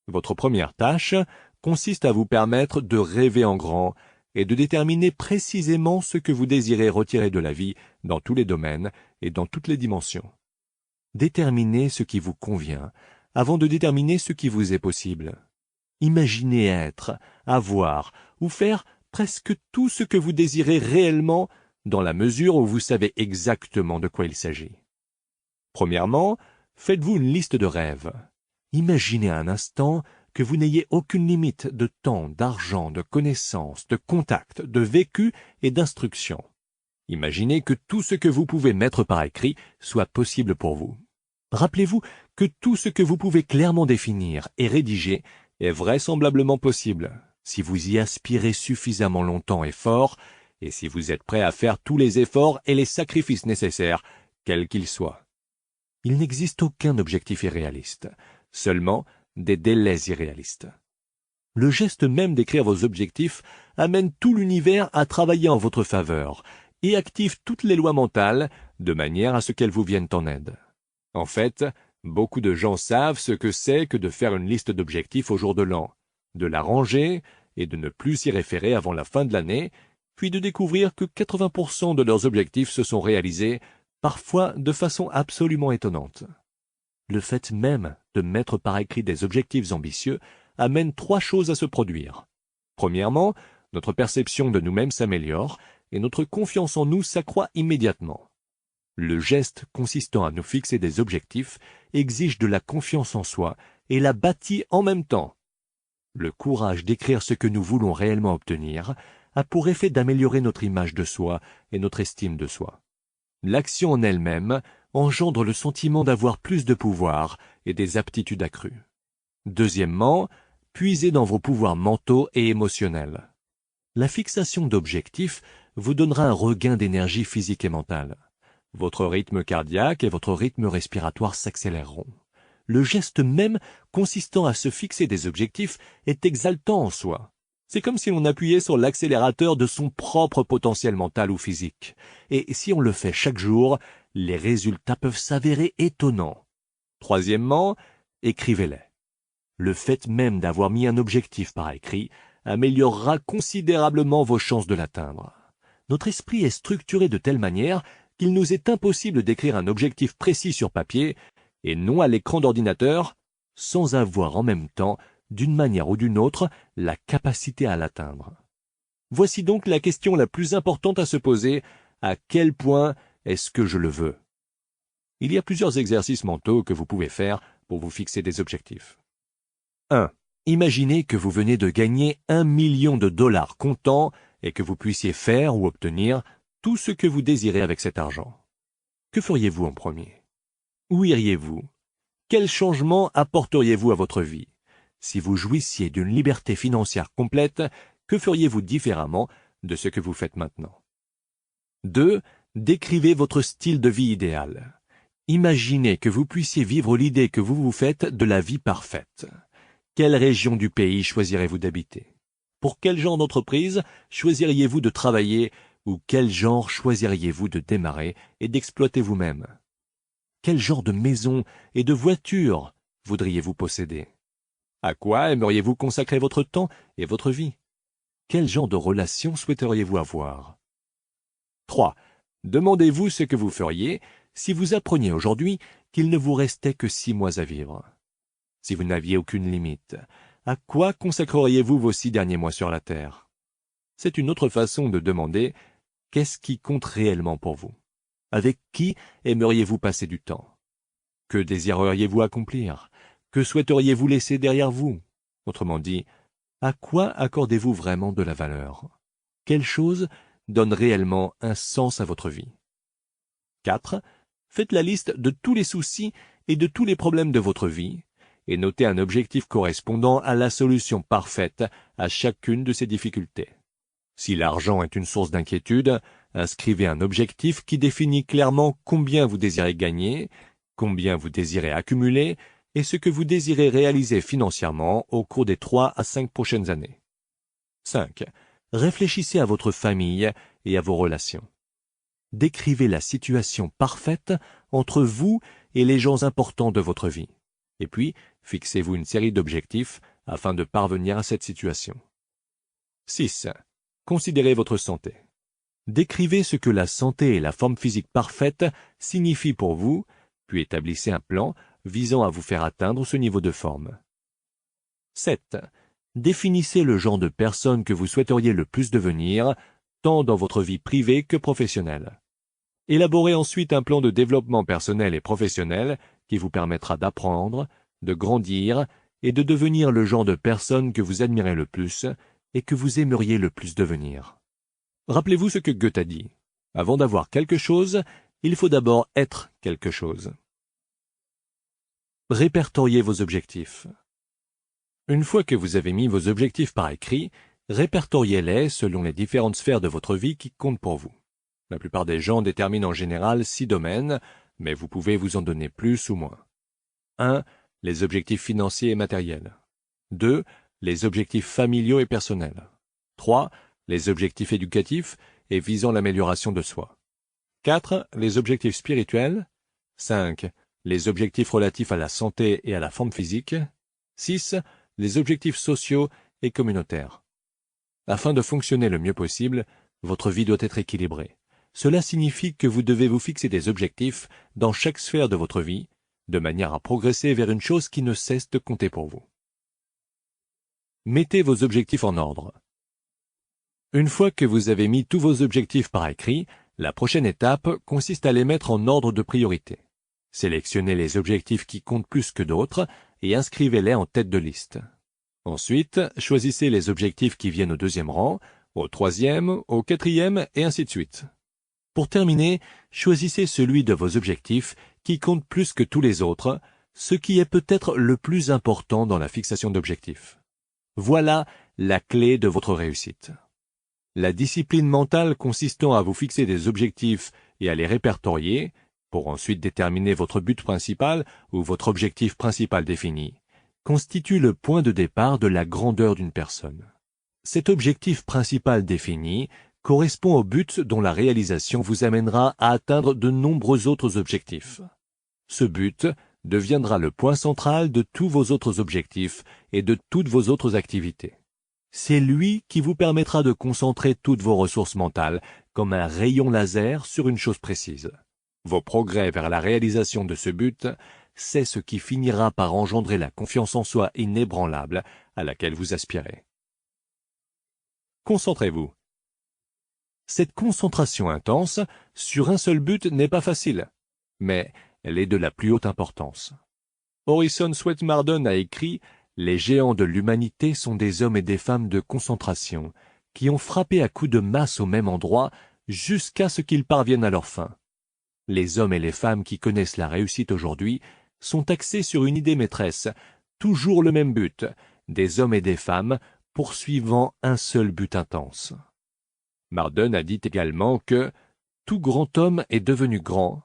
Speaker 2: Votre première tâche consiste à vous permettre de rêver en grand et de déterminer précisément ce que vous désirez retirer de la vie dans tous les domaines et dans toutes les dimensions. Déterminez ce qui vous convient avant de déterminer ce qui vous est possible. Imaginez être, avoir ou faire presque tout ce que vous désirez réellement dans la mesure où vous savez exactement de quoi il s'agit. Premièrement, faites-vous une liste de rêves. Imaginez un instant que vous n'ayez aucune limite de temps, d'argent, de connaissances, de contacts, de vécu et d'instruction. Imaginez que tout ce que vous pouvez mettre par écrit soit possible pour vous. Rappelez-vous que tout ce que vous pouvez clairement définir et rédiger est vraisemblablement possible, si vous y aspirez suffisamment longtemps et fort, et si vous êtes prêt à faire tous les efforts et les sacrifices nécessaires, quels qu'ils soient. Il n'existe aucun objectif irréaliste, seulement des délais irréalistes. Le geste même d'écrire vos objectifs amène tout l'univers à travailler en votre faveur et active toutes les lois mentales de manière à ce qu'elles vous viennent en aide. En fait, beaucoup de gens savent ce que c'est que de faire une liste d'objectifs au jour de l'an, de la ranger et de ne plus s'y référer avant la fin de l'année, puis de découvrir que 80% de leurs objectifs se sont réalisés, parfois de façon absolument étonnante. Le fait même de mettre par écrit des objectifs ambitieux amène 3 choses à se produire. Premièrement, notre perception de nous-mêmes s'améliore et notre confiance en nous s'accroît immédiatement. Le geste consistant à nous fixer des objectifs exige de la confiance en soi et la bâtit en même temps. Le courage d'écrire ce que nous voulons réellement obtenir a pour effet d'améliorer notre image de soi et notre estime de soi. L'action en elle-même engendre le sentiment d'avoir plus de pouvoir et des aptitudes accrues. Deuxièmement, puisez dans vos pouvoirs mentaux et émotionnels. La fixation d'objectifs vous donnera un regain d'énergie physique et mentale. Votre rythme cardiaque et votre rythme respiratoire s'accéléreront. Le geste même consistant à se fixer des objectifs est exaltant en soi. C'est comme si l'on appuyait sur l'accélérateur de son propre potentiel mental ou physique. Et si on le fait chaque jour, les résultats peuvent s'avérer étonnants. Troisièmement, écrivez-les. Le fait même d'avoir mis un objectif par écrit améliorera considérablement vos chances de l'atteindre. Notre esprit est structuré de telle manière qu'il nous est impossible d'écrire un objectif précis sur papier et non à l'écran d'ordinateur sans avoir en même temps, d'une manière ou d'une autre, la capacité à l'atteindre. Voici donc la question la plus importante à se poser: à quel point est-ce que je le veux? Il y a plusieurs exercices mentaux que vous pouvez faire pour vous fixer des objectifs. 1. Imaginez que vous venez de gagner 1 million de dollars comptant et que vous puissiez faire ou obtenir tout ce que vous désirez avec cet argent. Que feriez-vous en premier? Où iriez-vous? Quel changement apporteriez-vous à votre vie? Si vous jouissiez d'une liberté financière complète, que feriez-vous différemment de ce que vous faites maintenant? 2. Décrivez votre style de vie idéal. Imaginez que vous puissiez vivre l'idée que vous vous faites de la vie parfaite. Quelle région du pays choisirez-vous d'habiter? Pour quel genre d'entreprise choisiriez-vous de travailler ou quel genre choisiriez-vous de démarrer et d'exploiter vous-même? Quel genre de maison et de voiture voudriez-vous posséder? À quoi aimeriez-vous consacrer votre temps et votre vie? Quel genre de relation souhaiteriez-vous avoir? 3. Demandez-vous ce que vous feriez si vous appreniez aujourd'hui qu'il ne vous restait que 6 mois à vivre. Si vous n'aviez aucune limite, à quoi consacreriez-vous vos 6 derniers mois sur la Terre? C'est une autre façon de demander qu'est-ce qui compte réellement pour vous? Avec qui aimeriez-vous passer du temps? Que désireriez-vous accomplir? Que souhaiteriez-vous laisser derrière vous? Autrement dit, à quoi accordez-vous vraiment de la valeur? Quelle chose donne réellement un sens à votre vie? 4. Faites la liste de tous les soucis et de tous les problèmes de votre vie et notez un objectif correspondant à la solution parfaite à chacune de ces difficultés. Si l'argent est une source d'inquiétude, inscrivez un objectif qui définit clairement combien vous désirez gagner, combien vous désirez accumuler et ce que vous désirez réaliser financièrement au cours des 3 à 5 prochaines années. 5. Réfléchissez à votre famille et à vos relations. Décrivez la situation parfaite entre vous et les gens importants de votre vie. Et puis, fixez-vous une série d'objectifs afin de parvenir à cette situation. 6. Considérez votre santé. Décrivez ce que la santé et la forme physique parfaite signifient pour vous, puis établissez un plan visant à vous faire atteindre ce niveau de forme. 7. Définissez le genre de personne que vous souhaiteriez le plus devenir, tant dans votre vie privée que professionnelle. Élaborez ensuite un plan de développement personnel et professionnel qui vous permettra d'apprendre, de grandir et de devenir le genre de personne que vous admirez le plus et que vous aimeriez le plus devenir. Rappelez-vous ce que Goethe a dit. Avant d'avoir quelque chose, il faut d'abord être quelque chose. Répertoriez vos objectifs. Une fois que vous avez mis vos objectifs par écrit, répertoriez-les selon les différentes sphères de votre vie qui comptent pour vous. La plupart des gens déterminent en général 6 domaines, mais vous pouvez vous en donner plus ou moins. 1. Les objectifs financiers et matériels. 2. Les objectifs familiaux et personnels. 3. Les objectifs éducatifs et visant l'amélioration de soi. 4. Les objectifs spirituels. 5. Les objectifs relatifs à la santé et à la forme physique. 6. Les objectifs sociaux et communautaires. Afin de fonctionner le mieux possible, votre vie doit être équilibrée. Cela signifie que vous devez vous fixer des objectifs dans chaque sphère de votre vie, de manière à progresser vers une chose qui ne cesse de compter pour vous. Mettez vos objectifs en ordre. Une fois que vous avez mis tous vos objectifs par écrit, la prochaine étape consiste à les mettre en ordre de priorité. Sélectionnez les objectifs qui comptent plus que d'autres et inscrivez-les en tête de liste. Ensuite, choisissez les objectifs qui viennent au 2e rang, au 3e, au 4e et ainsi de suite. Pour terminer, choisissez celui de vos objectifs qui compte plus que tous les autres, ce qui est peut-être le plus important dans la fixation d'objectifs. Voilà la clé de votre réussite. La discipline mentale consistant à vous fixer des objectifs et à les répertorier, pour ensuite déterminer votre but principal ou votre objectif principal défini, constitue le point de départ de la grandeur d'une personne. Cet objectif principal défini correspond au but dont la réalisation vous amènera à atteindre de nombreux autres objectifs. Ce but deviendra le point central de tous vos autres objectifs et de toutes vos autres activités. C'est lui qui vous permettra de concentrer toutes vos ressources mentales comme un rayon laser sur une chose précise. Vos progrès vers la réalisation de ce but, c'est ce qui finira par engendrer la confiance en soi inébranlable à laquelle vous aspirez. Concentrez-vous. Cette concentration intense sur un seul but n'est pas facile, mais elle est de la plus haute importance. Orison Swett Marden a écrit « Les géants de l'humanité sont des hommes et des femmes de concentration, qui ont frappé à coups de masse au même endroit jusqu'à ce qu'ils parviennent à leur fin. Les hommes et les femmes qui connaissent la réussite aujourd'hui sont axés sur une idée maîtresse, toujours le même but, des hommes et des femmes poursuivant un seul but intense. Marden a dit également que tout grand homme est devenu grand,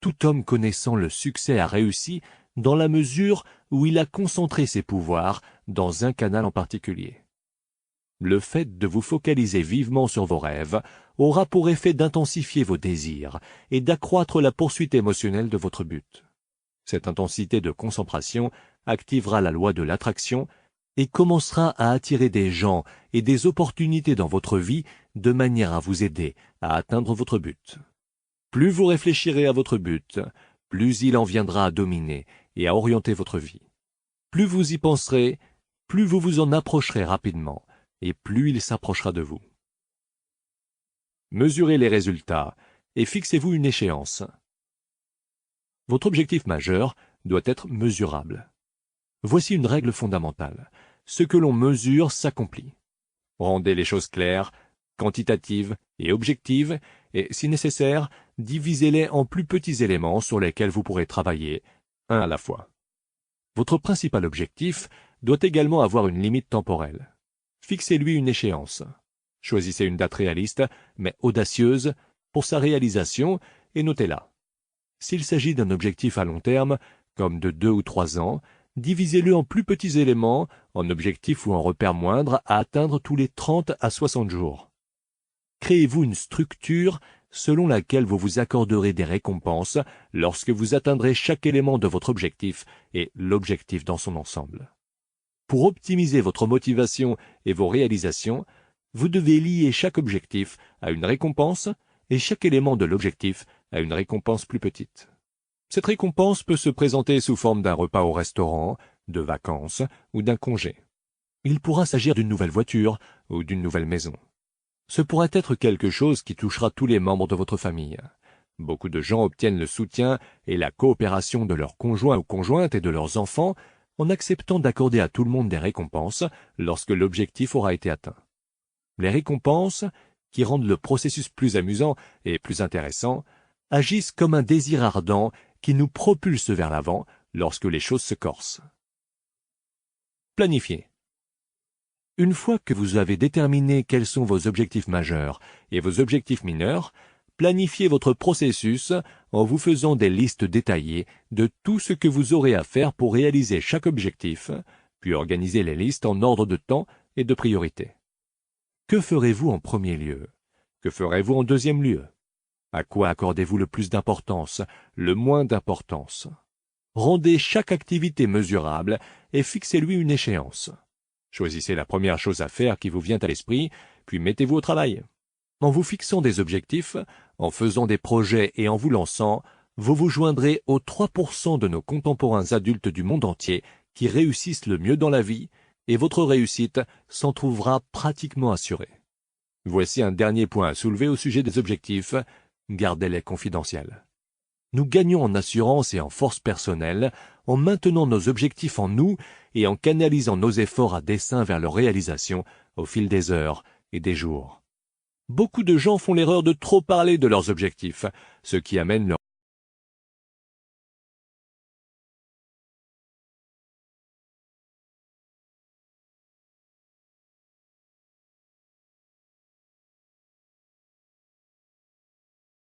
Speaker 2: tout homme connaissant le succès a réussi dans la mesure où il a concentré ses pouvoirs dans un canal en particulier. Le fait de vous focaliser vivement sur vos rêves aura pour effet d'intensifier vos désirs et d'accroître la poursuite émotionnelle de votre but. Cette intensité de concentration activera la loi de l'attraction et commencera à attirer des gens et des opportunités dans votre vie de manière à vous aider à atteindre votre but. Plus vous réfléchirez à votre but, plus il en viendra à dominer et à orienter votre vie. Plus vous y penserez, plus vous vous en approcherez rapidement et plus il s'approchera de vous. Mesurez les résultats et fixez-vous une échéance. Votre objectif majeur doit être mesurable. Voici une règle fondamentale. Ce que l'on mesure s'accomplit. Rendez les choses claires, quantitatives et objectives, et, si nécessaire, divisez-les en plus petits éléments sur lesquels vous pourrez travailler, un à la fois. Votre principal objectif doit également avoir une limite temporelle. Fixez-lui une échéance. Choisissez une date réaliste, mais audacieuse, pour sa réalisation, et notez-la. S'il s'agit d'un objectif à long terme, comme de 2 ou 3 ans, divisez-le en plus petits éléments, en objectifs ou en repères moindres à atteindre tous les 30 à 60 jours. Créez-vous une structure selon laquelle vous vous accorderez des récompenses lorsque vous atteindrez chaque élément de votre objectif et l'objectif dans son ensemble. Pour optimiser votre motivation et vos réalisations, vous devez lier chaque objectif à une récompense et chaque élément de l'objectif à une récompense plus petite. Cette récompense peut se présenter sous forme d'un repas au restaurant, de vacances ou d'un congé. Il pourra s'agir d'une nouvelle voiture ou d'une nouvelle maison. Ce pourrait être quelque chose qui touchera tous les membres de votre famille. Beaucoup de gens obtiennent le soutien et la coopération de leurs conjoints ou conjointes et de leurs enfants en acceptant d'accorder à tout le monde des récompenses lorsque l'objectif aura été atteint. Les récompenses, qui rendent le processus plus amusant et plus intéressant, agissent comme un désir ardent qui nous propulse vers l'avant lorsque les choses se corsent. Planifiez. Une fois que vous avez déterminé quels sont vos objectifs majeurs et vos objectifs mineurs, planifiez votre processus en vous faisant des listes détaillées de tout ce que vous aurez à faire pour réaliser chaque objectif, puis organisez les listes en ordre de temps et de priorité. Que ferez-vous en premier lieu? Que ferez-vous en deuxième lieu? À quoi accordez-vous le plus d'importance, le moins d'importance? Rendez chaque activité mesurable et fixez-lui une échéance. Choisissez la première chose à faire qui vous vient à l'esprit, puis mettez-vous au travail. En vous fixant des objectifs, en faisant des projets et en vous lançant, vous vous joindrez aux 3% de nos contemporains adultes du monde entier qui réussissent le mieux dans la vie, et votre réussite s'en trouvera pratiquement assurée. Voici un dernier point à soulever au sujet des objectifs. Gardez-les confidentiels. Nous gagnons en assurance et en force personnelle en maintenant nos objectifs en nous et en canalisant nos efforts à dessein vers leur réalisation au fil des heures et des jours. Beaucoup de gens font l'erreur de trop parler de leurs objectifs, ce qui amène leur